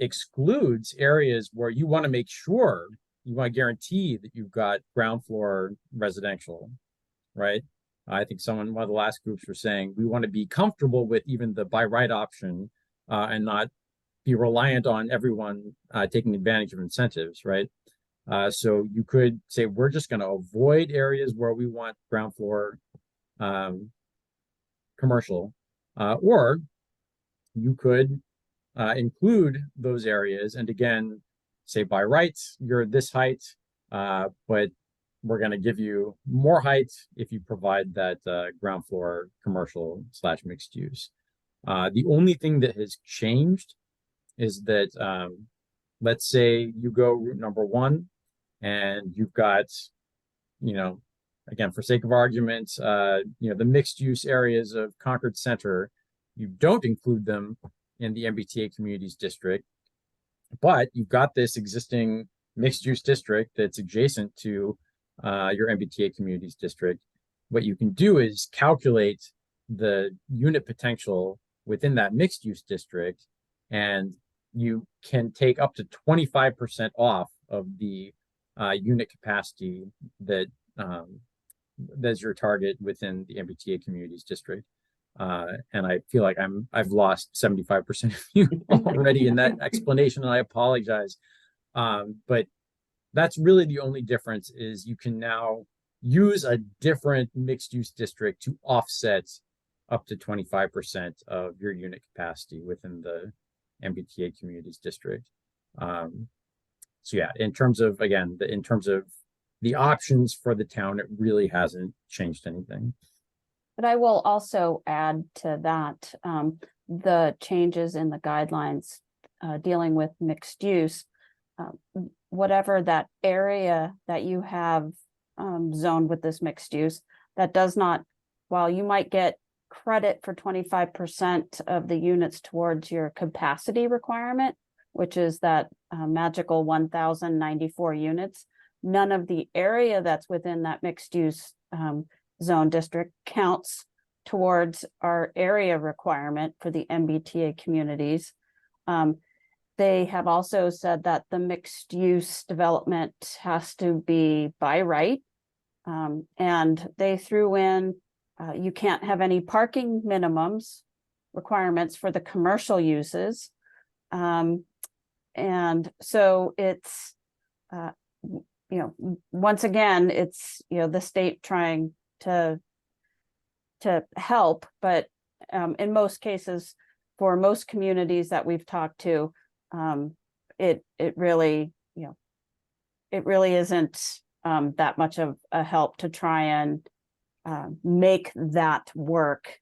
excludes areas where you want to make sure, you want to guarantee that you've got ground floor residential, right? I think one of the last groups were saying we want to be comfortable with even the by right option and not be reliant on everyone taking advantage of incentives, right? So you could say we're just going to avoid areas where we want ground floor commercial, or you could include those areas and again say by rights you're this height, but we're going to give you more height if you provide that ground floor commercial / mixed use. The only thing that has changed is that let's say you go route number 1 and you've got, again, for sake of argument, the mixed use areas of Concord Center, you don't include them in the MBTA communities district, but you've got this existing mixed use district that's adjacent to your MBTA communities district. What you can do is calculate the unit potential within that mixed use district, and you can take up to 25% off of the unit capacity that that's your target within the MBTA communities district. And I feel like I've lost 75% of you already in that explanation, and I apologize. But that's really the only difference, is you can now use a different mixed use district to offset up to 25% of your unit capacity within the MBTA communities district. So yeah, in terms of, again, in terms of the options for the town, it really hasn't changed anything. But I will also add to that, the changes in the guidelines dealing with mixed use, whatever that area that you have zoned with this mixed use, that does not, while you might get credit for 25% of the units towards your capacity requirement, which is that magical 1,094 units, none of the area that's within that mixed use zone district counts towards our area requirement for the MBTA communities. They have also said that the mixed use development has to be by right. And they threw in, you can't have any parking minimums requirements for the commercial uses. And so it's, once again, it's, the state trying to help, but in most cases, for most communities that we've talked to, it really, it really isn't that much of a help to try and make that work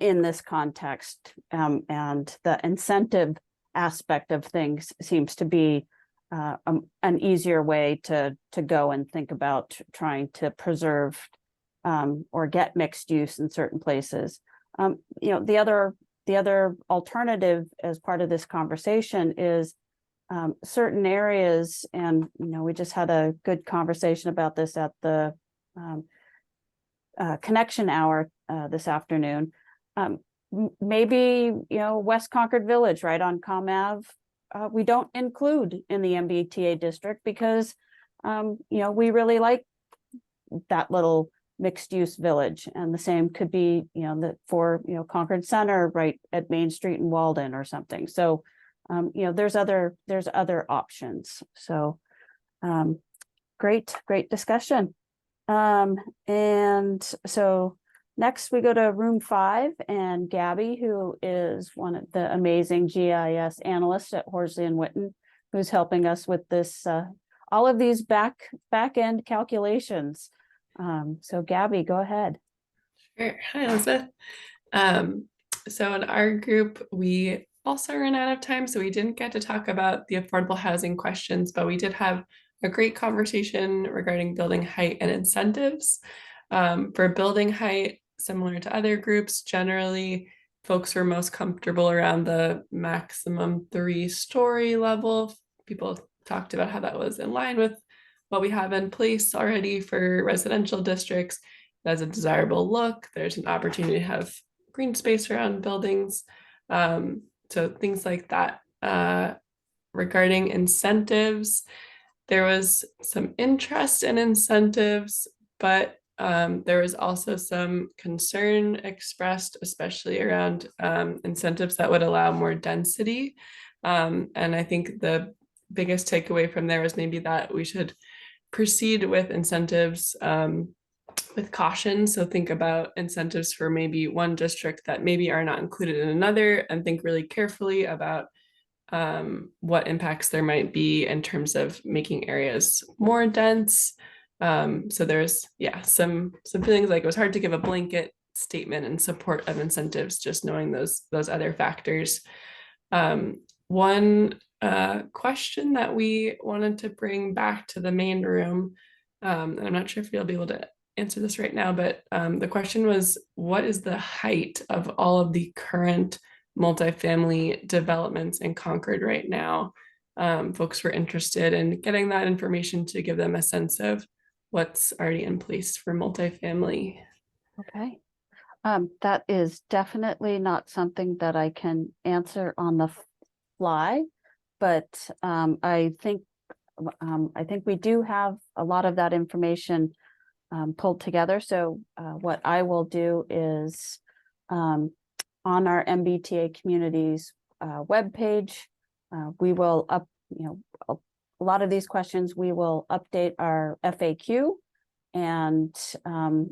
in this context. And the incentive aspect of things seems to be an easier way to go and think about trying to preserve or get mixed use in certain places. The other alternative as part of this conversation is certain areas, and we just had a good conversation about this at the connection hour this afternoon. Maybe West Concord Village, right on Com Ave, we don't include in the MBTA district because we really like that little mixed use village, and the same could be for Concord Center right at Main Street in Walden or something. So there's other options. So great discussion. And so next we go to room 5, and Gabby, who is one of the amazing GIS analysts at Horsley and Witten, who's helping us with this, all of these back end calculations. So Gabby, go ahead. Sure. Hi, Elizabeth. So in our group, we also ran out of time, so we didn't get to talk about the affordable housing questions, but we did have a great conversation regarding building height and incentives. For building height, similar to other groups, generally folks were most comfortable around the maximum 3-story level. People talked about how that was in line with what we have in place already for residential districts. It has a desirable look. There's an opportunity to have green space around buildings. So things like that. Regarding incentives, there was some interest in incentives, but there was also some concern expressed, especially around incentives that would allow more density. And I think the biggest takeaway from there was maybe that we should proceed with incentives with caution. So think about incentives for maybe one district that maybe are not included in another, and think really carefully about what impacts there might be in terms of making areas more dense, So there's, yeah, some feelings like it was hard to give a blanket statement in support of incentives, just knowing those other factors. One question that we wanted to bring back to the main room, and I'm not sure if you'll be able to answer this right now, but the question was, what is the height of all of the current multifamily developments in Concord right now? Folks were interested in getting that information to give them a sense of what's already in place for multifamily. Okay. That is definitely not something that I can answer on the fly, but I think we do have a lot of that information pulled together. So what I will do is on our MBTA communities webpage, we will a lot of these questions, we will update our FAQ. And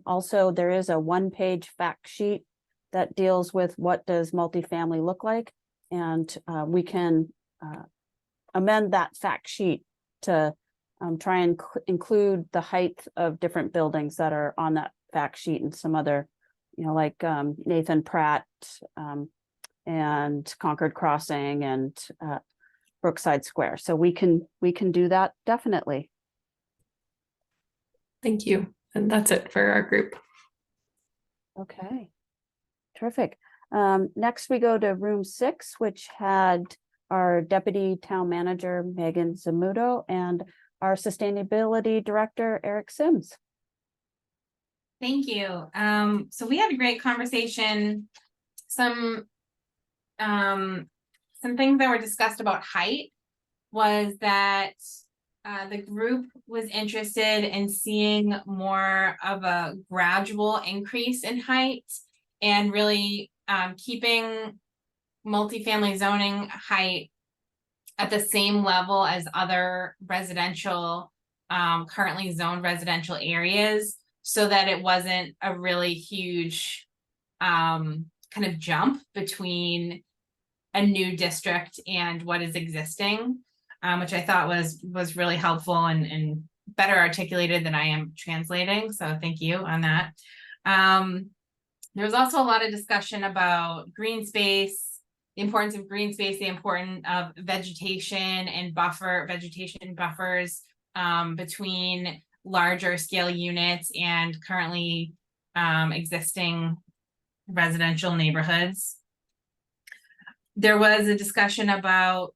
also there is a one-page fact sheet that deals with what does multifamily look like. And we can amend that fact sheet to try and include the height of different buildings that are on that fact sheet and some other, like Nathan Pratt and Concord Crossing and Brookside Square. So we can do that definitely. Thank you. And that's it for our group. Okay, terrific. Next we go to room 6, which had our Deputy Town Manager, Megan Zamuto, and our Sustainability Director, Eric Sims. Thank you. So we had a great conversation. Some things that were discussed about height was that the group was interested in seeing more of a gradual increase in height and really keeping multifamily zoning height at the same level as other residential, currently zoned residential areas, so that it wasn't a really huge kind of jump between a new district and what is existing, which I thought was really helpful and better articulated than I am translating. So thank you on that. There was also a lot of discussion about green space, the importance of green space, the importance of vegetation and vegetation buffers between larger scale units and currently existing residential neighborhoods. There was a discussion about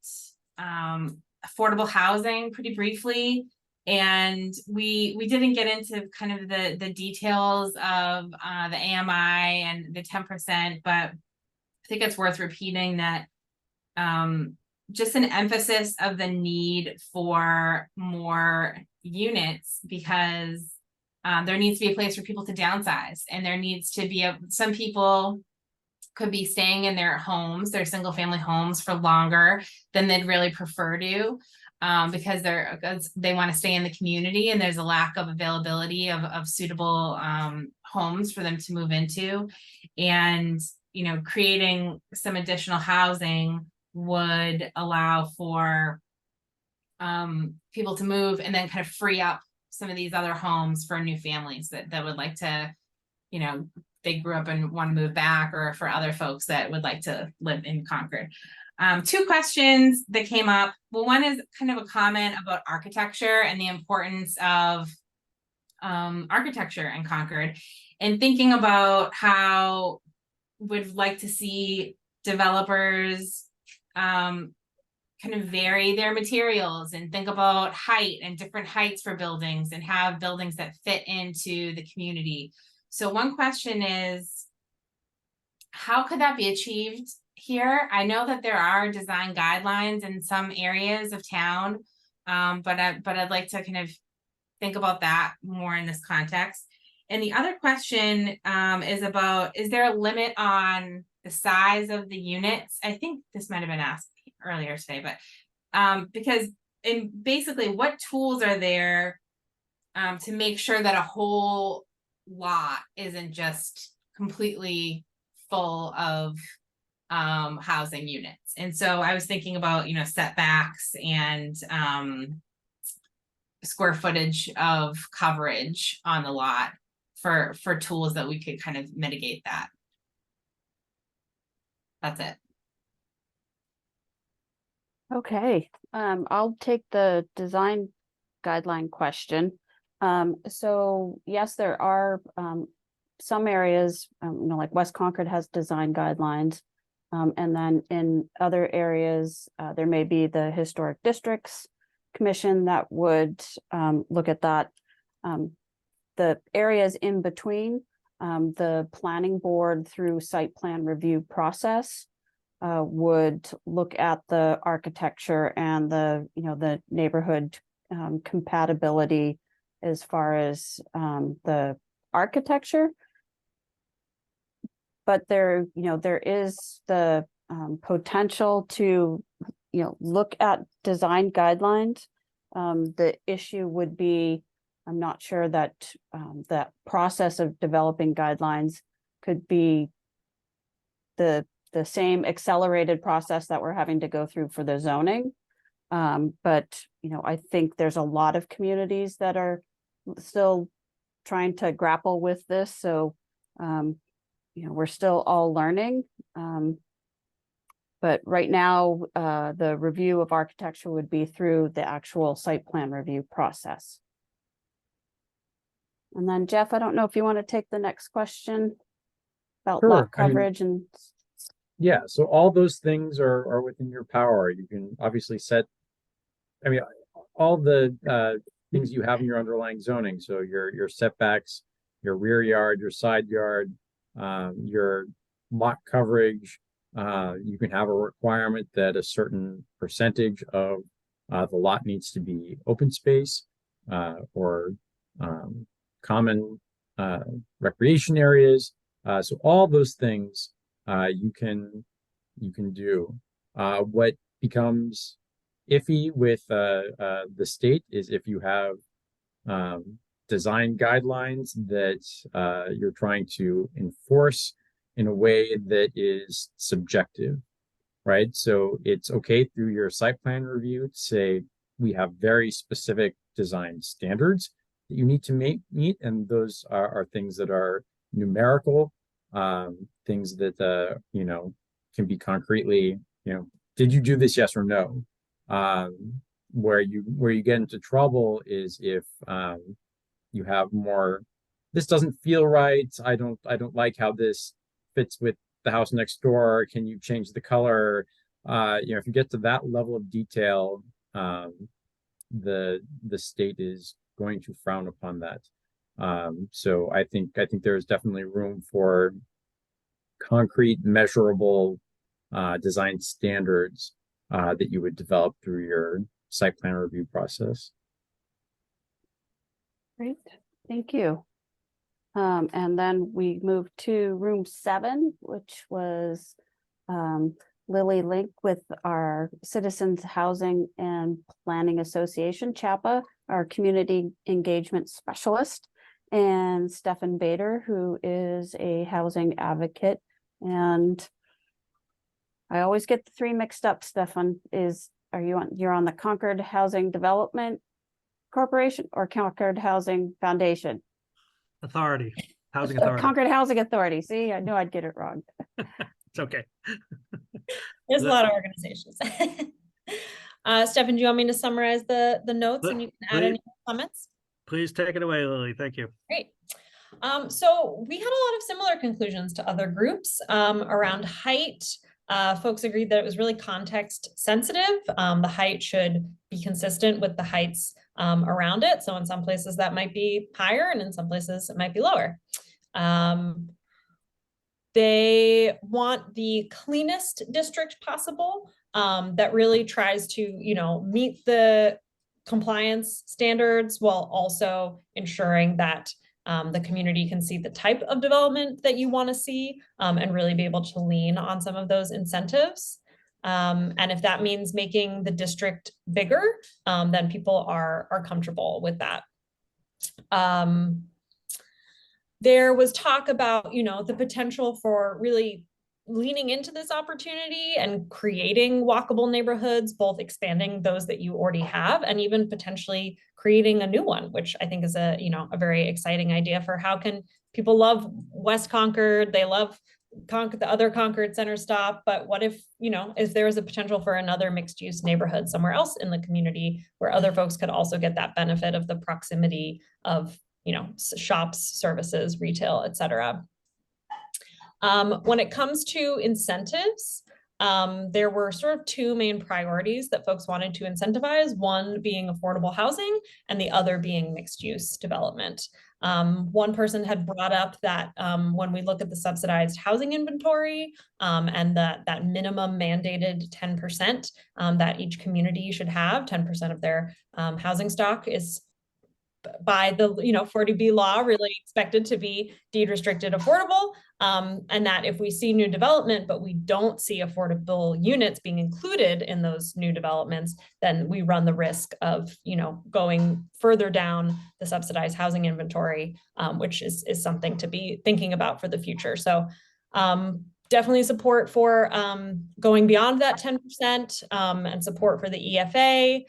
affordable housing pretty briefly, and we didn't get into kind of the details of the AMI and the 10%, but I think it's worth repeating that just an emphasis of the need for more units, because there needs to be a place for people to downsize, and there needs to be some people could be staying in their homes, their single family homes, for longer than they'd really prefer to, because they want to stay in the community, and there's a lack of availability of suitable homes for them to move into. And creating some additional housing would allow for people to move and then kind of free up some of these other homes for new families that would like to, they grew up and want to move back, or for other folks that would like to live in Concord. 2 questions that came up. Well, one is kind of a comment about architecture and the importance of architecture in Concord, and thinking about how we'd like to see developers kind of vary their materials and think about height and different heights for buildings and have buildings that fit into the community. So one question is, how could that be achieved here? I know that there are design guidelines in some areas of town, but I'd like to kind of think about that more in this context. And the other question is about, is there a limit on the size of the units? I think this might have been asked earlier today, but because basically what tools are there to make sure that a whole lot isn't just completely full of housing units? And so I was thinking about setbacks and square footage of coverage on the lot for tools that we could kind of mitigate that. That's it. Okay, I'll take the design guideline question. So yes, there are some areas, like West Concord has design guidelines. And then in other areas, there may be the Historic Districts Commission that would look at that. The areas in between, the planning board through site plan review process would look at the architecture and the neighborhood compatibility as far as the architecture. But there is the potential to, look at design guidelines. The issue would be, I'm not sure that that process of developing guidelines could be the same accelerated process that we're having to go through for the zoning. But, I think there's a lot of communities that are still trying to grapple with this. So, we're still all learning. But right now, the review of architecture would be through the actual site plan review process. And then Jeff, I don't know if you want to take the next question about Sure. lot I mean, coverage and. Yeah, so all those things are within your power. You can obviously set, all the things you have in your underlying zoning. So your setbacks, your rear yard, your side yard, your lot coverage. You can have a requirement that a certain percentage of the lot needs to be open space or common recreation areas. So all those things you can do. What becomes iffy with the state is if you have design guidelines that you're trying to enforce in a way that is subjective, right? So it's okay through your site plan review to say we have very specific design standards that you need to meet, and those are things that are numerical, things that can be concretely, did you do this, yes or no? Where you get into trouble is if you have more, this doesn't feel right, I don't like how this fits with the house next door, can you change the color? If you get to that level of detail, the state is going to frown upon that. So I think there's definitely room for concrete, measurable design standards that you would develop through your site plan review process. Great, thank you. And then we moved to room 7, which was Lily Link with our Citizens Housing and Planning Association, CHAPA, our community engagement specialist, and Stefan Bader, who is a housing advocate. And I always get the 3 mixed up. Stefan, you're on the Concord Housing Development Corporation or Concord Housing Foundation? Authority, Housing Authority. Concord Housing Authority. See, I knew I'd get it wrong. It's okay. There's a lot of organizations. Stefan, do you want me to summarize the notes and you can add any comments? Please take it away, Lily. Thank you. Great. So we had a lot of similar conclusions to other groups around height. Folks agreed that it was really context sensitive. The height should be consistent with the heights around it. So in some places that might be higher and in some places it might be lower. They want the cleanest district possible that really tries to, meet the compliance standards while also ensuring that the community can see the type of development that you want to see and really be able to lean on some of those incentives. And if that means making the district bigger, then people are comfortable with that. There was talk about, the potential for really leaning into this opportunity and creating walkable neighborhoods, both expanding those that you already have and even potentially creating a new one, which I think is a, you know, a very exciting idea for how can people love West Concord, they love the other Concord Center stop, but what if, you know, if there was a potential for another mixed use neighborhood somewhere else in the community where other folks could also get that benefit of the proximity of, you know, shops, services, retail, et cetera. When it comes to incentives, there were sort of two main priorities that folks wanted to incentivize, one being affordable housing and the other being mixed use development. One person had brought up that when we look at the subsidized housing inventory and that minimum mandated 10% that each community should have, 10% of their housing stock is by the 40B law really expected to be deed restricted affordable, and that if we see new development but we don't see affordable units being included in those new developments, then we run the risk of going further down the subsidized housing inventory, which is something to be thinking about for the future. So definitely support for going beyond that 10% and support for the EFA,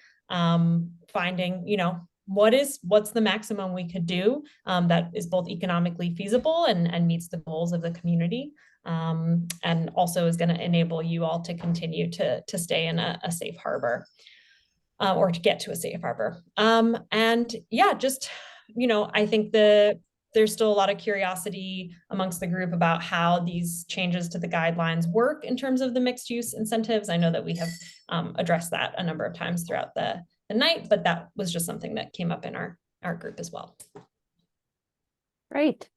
finding what's the maximum we could do that is both economically feasible and meets the goals of the community, and also is going to enable you all to continue to stay in a safe harbor, or to get to a safe harbor. And yeah, just, I think there's still a lot of curiosity amongst the group about how these changes to the guidelines work in terms of the mixed use incentives. I know that we have addressed that a number of times throughout the night, but that was just something that came up in our group as well. Great.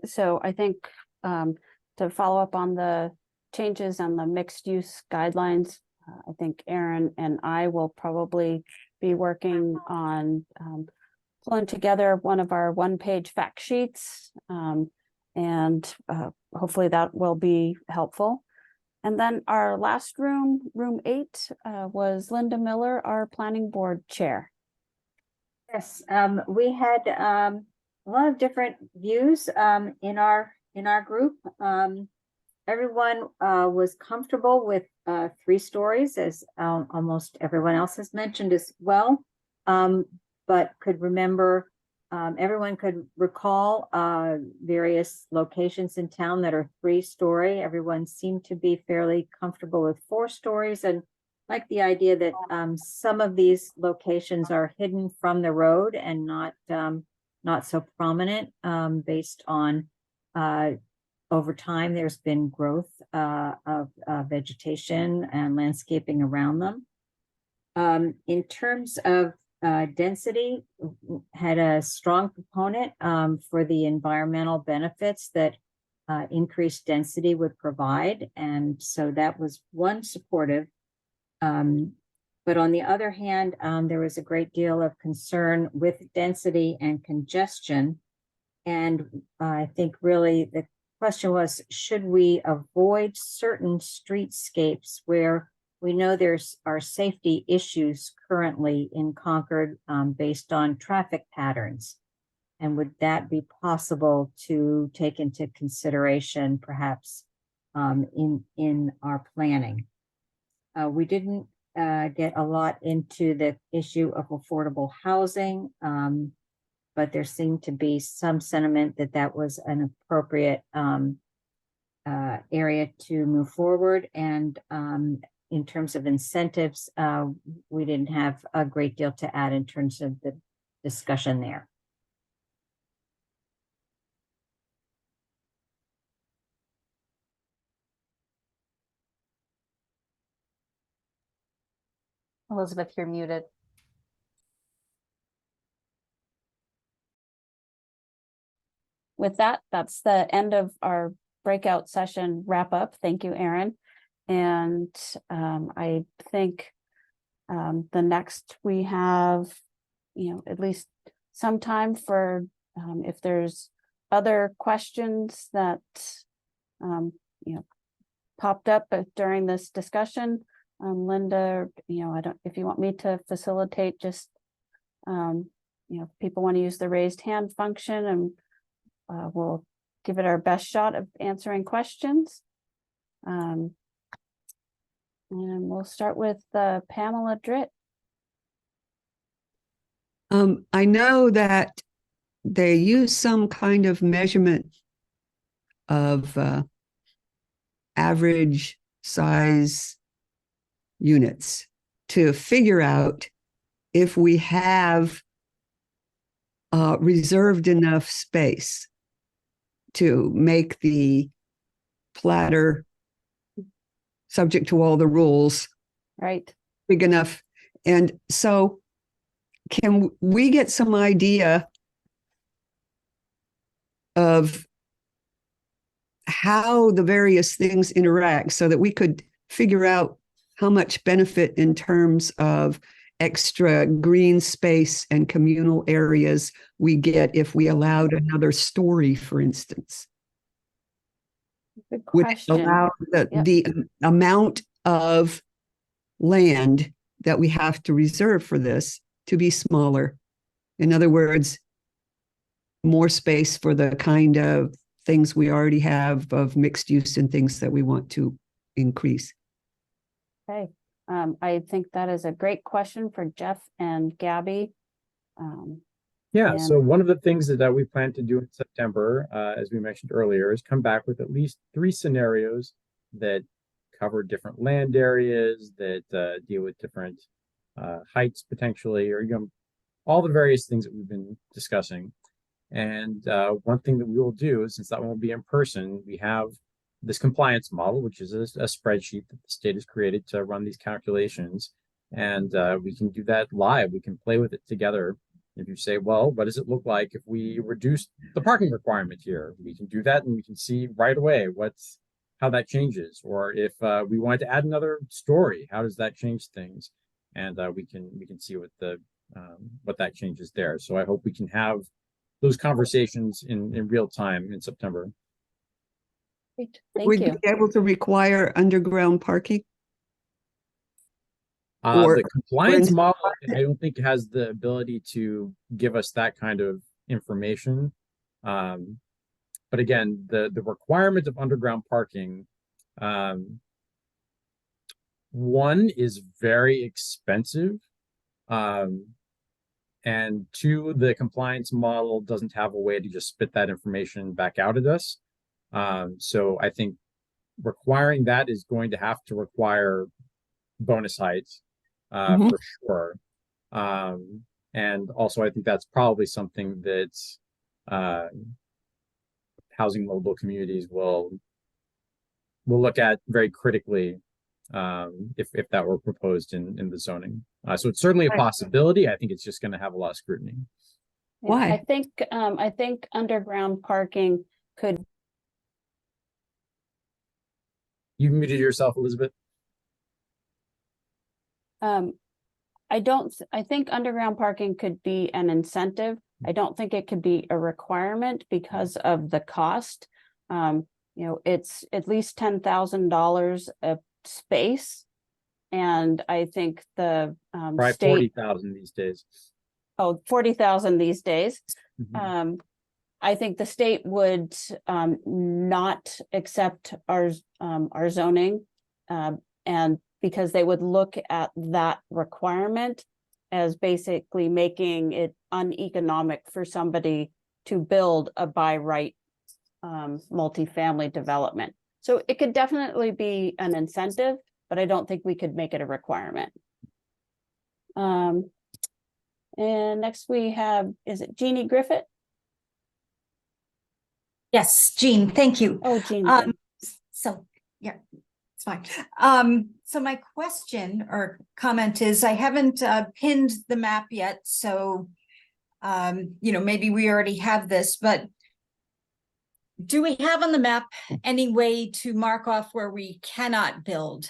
So I think to follow up on the changes on the mixed use guidelines, I think Aaron and I will probably be working on pulling together one of our one-page fact sheets, and hopefully that will be helpful. And then our last room, room 8, was Linda Miller, our planning board chair. Yes, we had a lot of different views in our group. Everyone was comfortable with 3 stories, as almost everyone else has mentioned as well, but could remember, everyone could recall various locations in town that are 3-story. Everyone seemed to be fairly comfortable with 4 stories, and like the idea that some of these locations are hidden from the road and not so prominent, based on over time there's been growth of vegetation and landscaping around them. In terms of density, had a strong proponent for the environmental benefits that increased density would provide, and so that was one supportive. But on the other hand, there was a great deal of concern with density and congestion, and I think really the question was, should we avoid certain streetscapes where we know there's safety issues currently in Concord based on traffic patterns? And would that be possible to take into consideration perhaps in our planning? We didn't get a lot into the issue of affordable housing, but there seemed to be some sentiment that that was an appropriate area to move forward. And in terms of incentives, we didn't have a great deal to add in terms of the discussion there. Elizabeth, you're muted. With that, that's the end of our breakout session wrap up. Thank you, Aaron. And I think the next we have, at least some time for if there's other questions that popped up during this discussion. Linda, if you want me to facilitate, just if people want to use the raised hand function, and we'll give it our best shot of answering questions. And we'll start with Pamela Dritt. I know that they use some kind of measurement of average size units to figure out if we have reserved enough space to make the platter subject to all the rules Right. big enough. And so can we get some idea of how the various things interact so that we could figure out how much benefit in terms of extra green space and communal areas we get if we allowed another story, for instance? Good Would question. allow the amount of land that we have to reserve for this to be smaller. In other words, more space for the kind of things we already have of mixed use and things that we want to increase. Okay. I think that is a great question for Jeff and Gabby. Yeah, and- so one of the things that we plan to do in September, as we mentioned earlier, is come back with at least 3 scenarios that cover different land areas, that deal with different heights potentially, or all the various things that we've been discussing. And one thing that we will do is, since that one will be in person, we have this compliance model, which is a spreadsheet that the state has created to run these calculations. And we can do that live. We can play with it together. If you say, well, what does it look like if we reduce the parking requirement here? We can do that, and we can see right away how that changes. Or if we wanted to add another story, how does that change things? And we can see what that changes there. So I hope we can have those conversations in real time in September. Great. Thank Would you. we be able to require underground parking? Or the compliance model, I don't think has the ability to give us that kind of information. But again, the requirement of underground parking, one is very expensive. And 2, the compliance model doesn't have a way to just spit that information back out at us. So I think requiring that is going to have to require bonus heights for sure. And also I think that's probably something that housing mobile communities will look at very critically if that were proposed in the zoning. So it's certainly a possibility. I think it's just going to have a lot of scrutiny. Why? I think underground parking could. You muted yourself, Elizabeth. I think underground parking could be an incentive. I don't think it could be a requirement because of the cost. It's at least $10,000 a space. And I think the Probably state 40,000 these days. 40,000 these days. I think the state would not accept our zoning, and because they would look at that requirement as basically making it uneconomic for somebody to build a by right multifamily development. So it could definitely be an incentive, but I don't think we could make it a requirement. And next we have, is it Jeannie Griffith? Yes, Jean, thank you. Oh, Jean. So, yeah, it's fine. So my question or comment is, I haven't pinned the map yet, so maybe we already have this, but do we have on the map any way to mark off where we cannot build?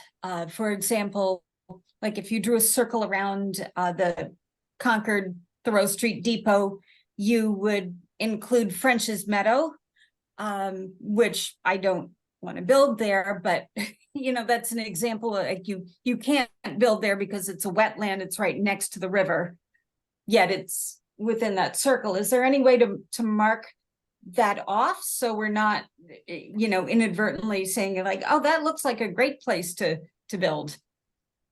For example, like if you drew a circle around the Concord Thoreau Street Depot, you would include French's Meadow, which I don't want to build there, but that's an example. Like you can't build there because it's a wetland, it's right next to the river, yet it's within that circle. Is there any way to mark that off, so we're not, inadvertently saying like, oh, that looks like a great place to build.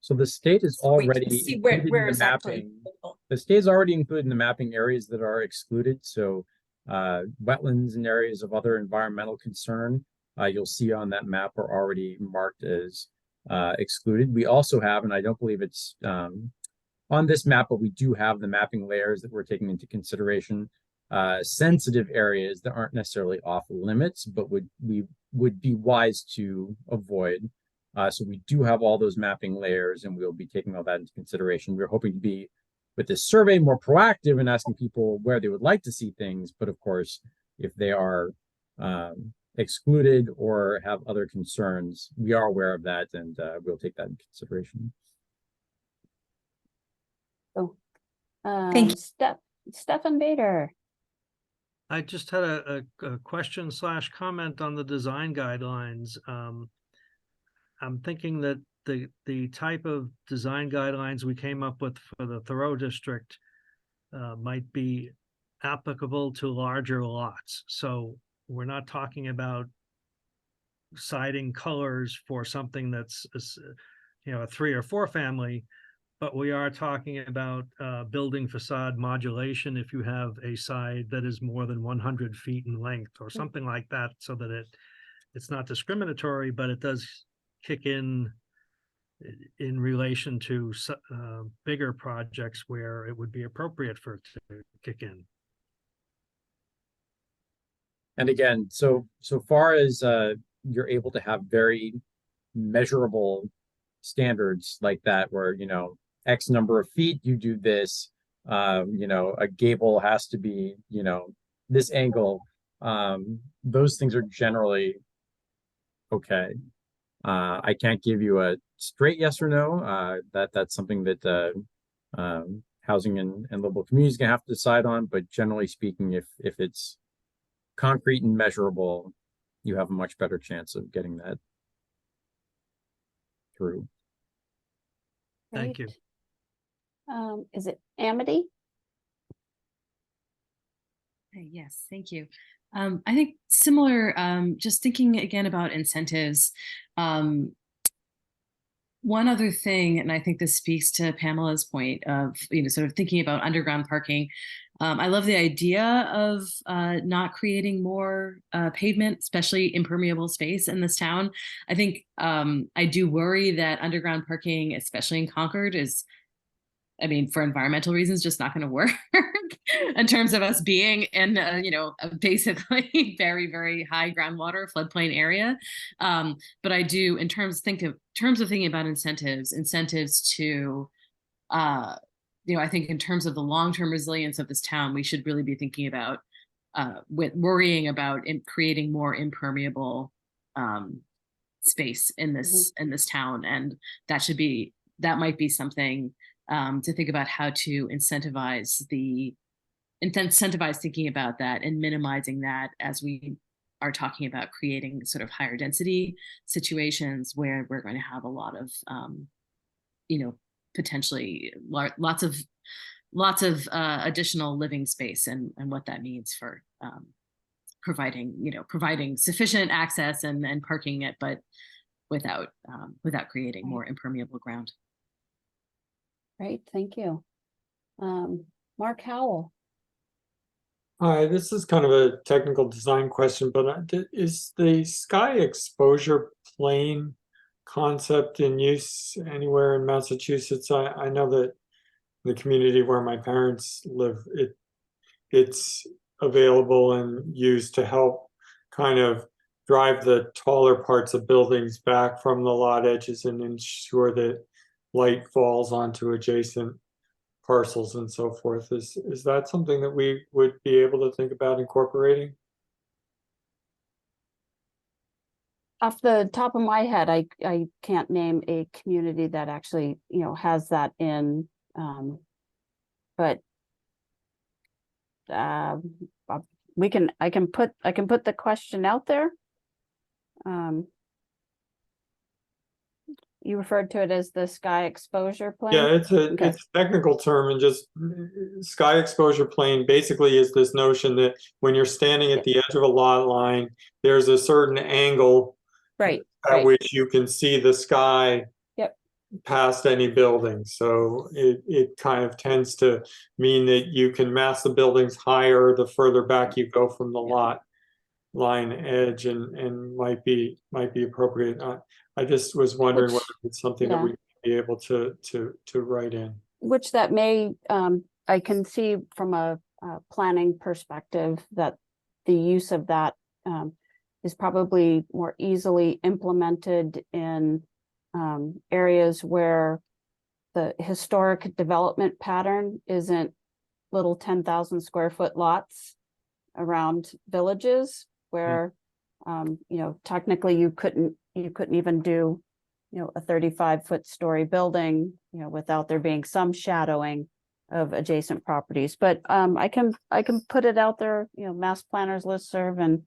So the state is So we can already see where- included in where the is actually mapping. buildable. The state is already included in the mapping areas that are excluded. So wetlands and areas of other environmental concern, you'll see on that map are already marked as excluded. We also have, and I don't believe it's on this map, but we do have the mapping layers that we're taking into consideration. Sensitive areas that aren't necessarily off limits, but would be wise to avoid. So we do have all those mapping layers, and we'll be taking all that into consideration. We're hoping to be, with this survey, more proactive and asking people where they would like to see things. But of course, if they are excluded or have other concerns, we are aware of that, and we'll take that into consideration. So, Thank you. Stefan Bader. I just had a question / comment on the design guidelines. I'm thinking that the type of design guidelines we came up with for the Thoreau district might be applicable to larger lots. So we're not talking about siding colors for something that's a 3 or 4 family, but we are talking about building facade modulation if you have a side that is more than 100 feet in length or something like that, so that it's not discriminatory, but it does kick in relation to bigger projects where it would be appropriate for it to kick in. And again, so far as you're able to have very measurable standards like that, where X number of feet, you do this, a gable has to be this angle, those things are generally okay. I can't give you a straight yes or no. That's something that housing and livable communities gonna have to decide on. But generally speaking, if it's concrete and measurable, you have a much better chance of getting that through. Thank you. Is it Amity? Yes, thank you. I think similar, just thinking again about incentives. One other thing, and I think this speaks to Pamela's point of, sort of thinking about underground parking. I love the idea of not creating more pavement, especially impermeable space in this town. I think I do worry that underground parking, especially in Concord, for environmental reasons, just not going to work in terms of us being in, a basically very, very high groundwater floodplain area. But I do, in terms of thinking about incentives to, I think in terms of the long-term resilience of this town, we should really be thinking about worrying about creating more impermeable space in this town, and that might be something to think about, how to incentivize thinking about that and minimizing that as we are talking about creating sort of higher density situations where we're going to have a lot of potentially lots of additional living space, and what that means for providing sufficient access and parking it, but without creating more impermeable ground. Great, thank you. Mark Howell. Hi, this is kind of a technical design question, but is the sky exposure plane concept in use anywhere in Massachusetts? I know that the community where my parents live, it's available and used to help kind of drive the taller parts of buildings back from the lot edges and ensure that light falls onto adjacent parcels and so forth. Is that something that we would be able to think about incorporating? Off the top of my head, I can't name a community that actually has that in, but I can put the question out there. you referred to it as the sky exposure plane? Yeah, it's a Okay. it's a technical term, and just sky exposure plane basically is this notion that when you're standing at the edge of a lot line, there's a certain angle Right. at Right. which you can see the sky Yep. past any building. So it kind of tends to mean that you can mass the buildings higher the further back you go from the lot line edge, and might be appropriate. I just was wondering Which- whether it's something that yeah. we'd be able to write in. Which that may, I can see from a planning perspective that the use of that is probably more easily implemented in areas where the historic development pattern isn't little 10,000 square foot lots around villages where, you know, technically you couldn't even do, you know, a 35-foot story building, you know, without there being some shadowing of adjacent properties. But I can put it out there, you know, mass planners listserv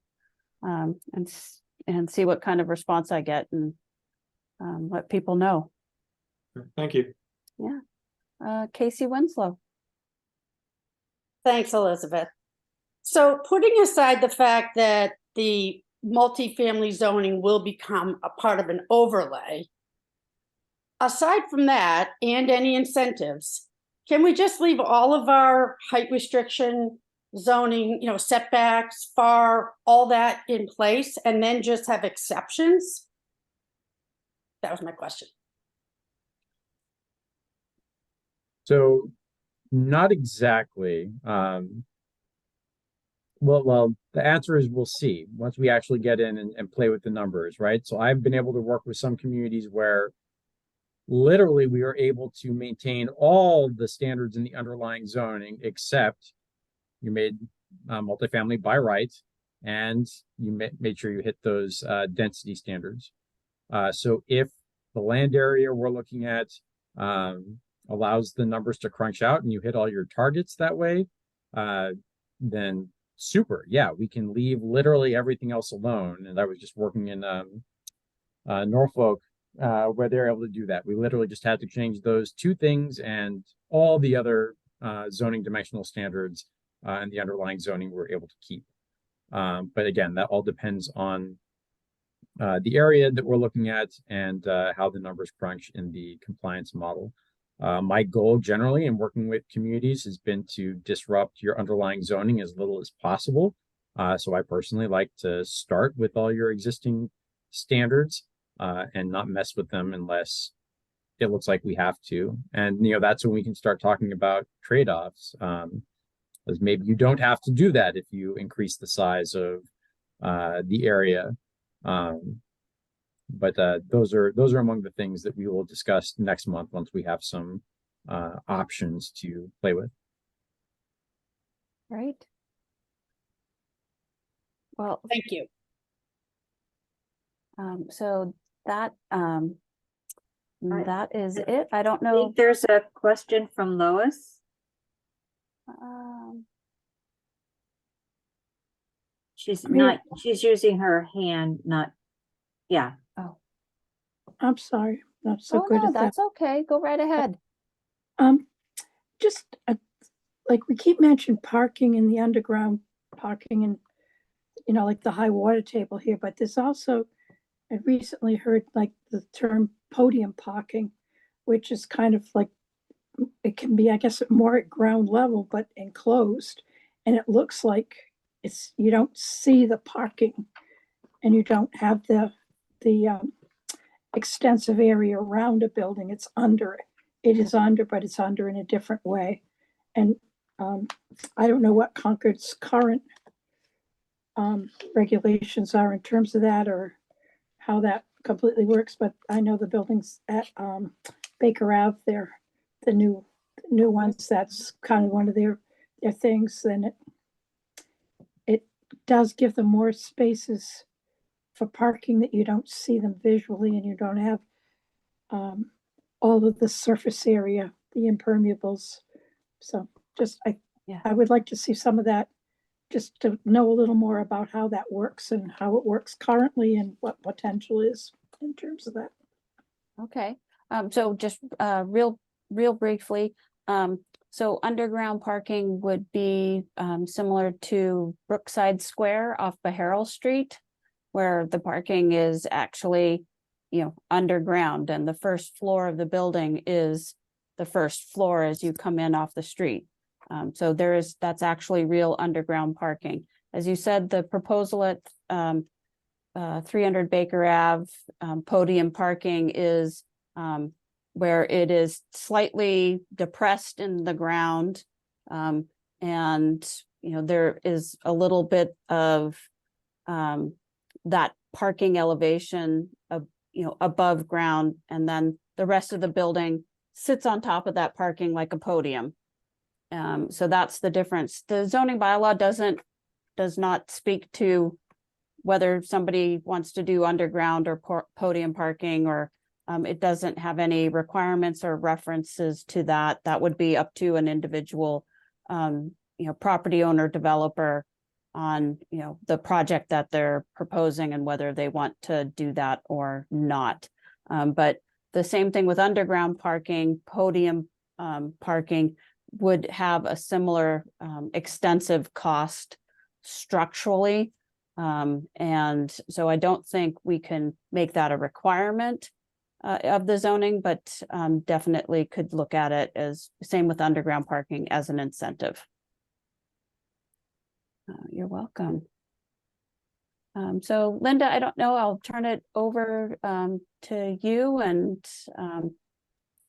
and see what kind of response I get and let people know. Thank you. Yeah. Casey Winslow. Thanks, Elizabeth. So putting aside the fact that the multifamily zoning will become a part of an overlay, aside from that and any incentives, can we just leave all of our height restriction zoning, you know, setbacks, FAR, all that in place and then just have exceptions? That was my question. So not exactly. Well, the answer is we'll see once we actually get in and play with the numbers, right? So I've been able to work with some communities where literally we are able to maintain all the standards in the underlying zoning, except you made multifamily by right, and you made sure you hit those density standards. So if the land area we're looking at allows the numbers to crunch out and you hit all your targets that way, then super. Yeah, we can leave literally everything else alone. And I was just working in Norfolk where they're able to do that. We literally just had to change those two things, and all the other zoning dimensional standards and the underlying zoning we're able to keep. But again, that all depends on the area that we're looking at and how the numbers crunch in the compliance model. My goal generally in working with communities has been to disrupt your underlying zoning as little as possible. So I personally like to start with all your existing standards and not mess with them unless it looks like we have to. And, you know, that's when we can start talking about trade-offs. Because maybe you don't have to do that if you increase the size of the area. But those are among the things that we will discuss next month once we have some options to play with. Right. Well, thank you. So that that is it. I don't I know. think there's a question from Lois. She's using her hand, not, yeah. Oh, I'm sorry, not so good no, at that. that's okay. Go right ahead. Just like we keep mentioning parking in the underground parking and, you know, like the high water table here, but there's also, I recently heard like the term podium parking, which is kind of like, it can be, I guess, more at ground level, but enclosed. And it looks like it's, you don't see the parking and you don't have the extensive area around a building. It's under it. It is under, but it's under in a different way. And I don't know what Concord's current regulations are in terms of that or how that completely works, but I know the buildings at Baker Ave, they're the new ones. That's kind of one of their things. Then it does give them more spaces for parking that you don't see them visually, and you don't have all of the surface area, the impermeables. So just I would like to see some of that, just to know a little more about how that works and how it works currently and what potential is in terms of that. Okay, so just real briefly, so underground parking would be similar to Brookside Square off Beharrell Street, where the parking is actually, underground, and the first floor of the building is the first floor as you come in off the street. So that's actually real underground parking. As you said, the proposal at 300 Baker Ave, podium parking is where it is slightly depressed in the ground. And, there is a little bit of that parking elevation above ground, and then the rest of the building sits on top of that parking like a podium. So that's the difference. The zoning bylaw does not speak to whether somebody wants to do underground or podium parking, or it doesn't have any requirements or references to that. That would be up to an individual, property owner, developer on, the project that they're proposing and whether they want to do that or not. But the same thing with underground parking, podium parking would have a similar extensive cost structurally. And so I don't think we can make that a requirement of the zoning, but definitely could look at it as same with underground parking as an incentive. You're welcome. So Linda, I don't know, I'll turn it over to you, and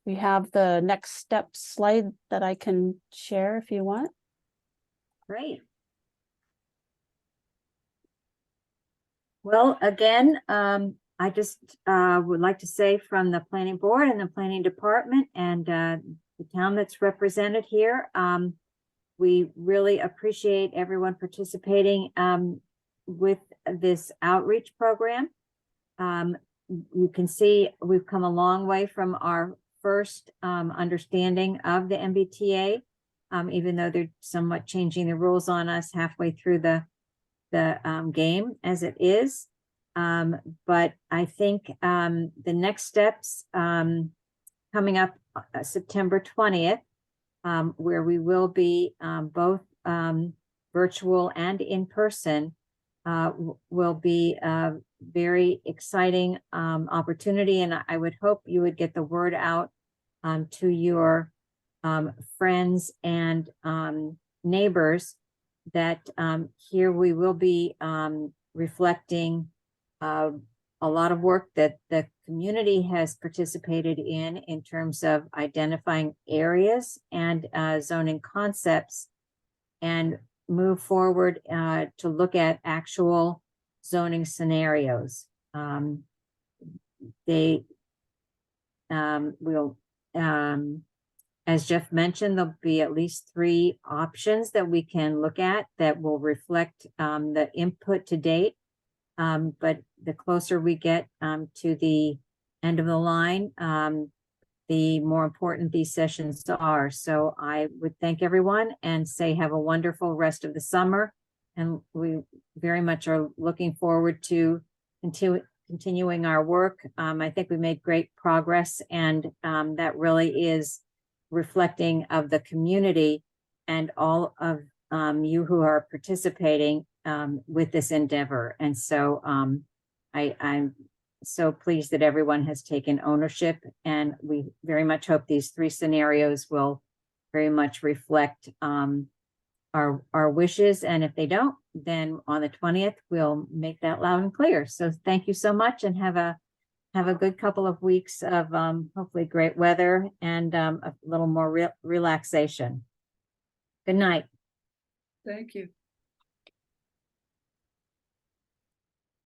we have the next step slide that I can share if you want. Great. Well, again, I just would like to say from the planning board and the planning department and the town that's represented here, we really appreciate everyone participating with this outreach program. You can see we've come a long way from our first understanding of the MBTA, even though they're somewhat changing the rules on us halfway through the game as it is. But I think the next steps coming up September 20th, where we will be both virtual and in person, will be a very exciting opportunity. And I would hope you would get the word out to your friends and neighbors that here we will be reflecting a lot of work that the community has participated in terms of identifying areas and zoning concepts, and move forward to look at actual zoning scenarios. They will, as Jeff mentioned, there'll be at least 3 options that we can look at that will reflect the input to date. But the closer we get to the end of the line, the more important these sessions are. So I would thank everyone and say have a wonderful rest of the summer. And we very much are looking forward to continuing our work. I think we made great progress, and that really is reflecting of the community and all of you who are participating with this endeavor. And so I'm so pleased that everyone has taken ownership, and we very much hope these 3 scenarios will very much reflect our wishes. And if they don't, then on the 20th, we'll make that loud and clear. So thank you so much, and have a good couple of weeks of hopefully great weather and a little more relaxation. Good night. Thank you.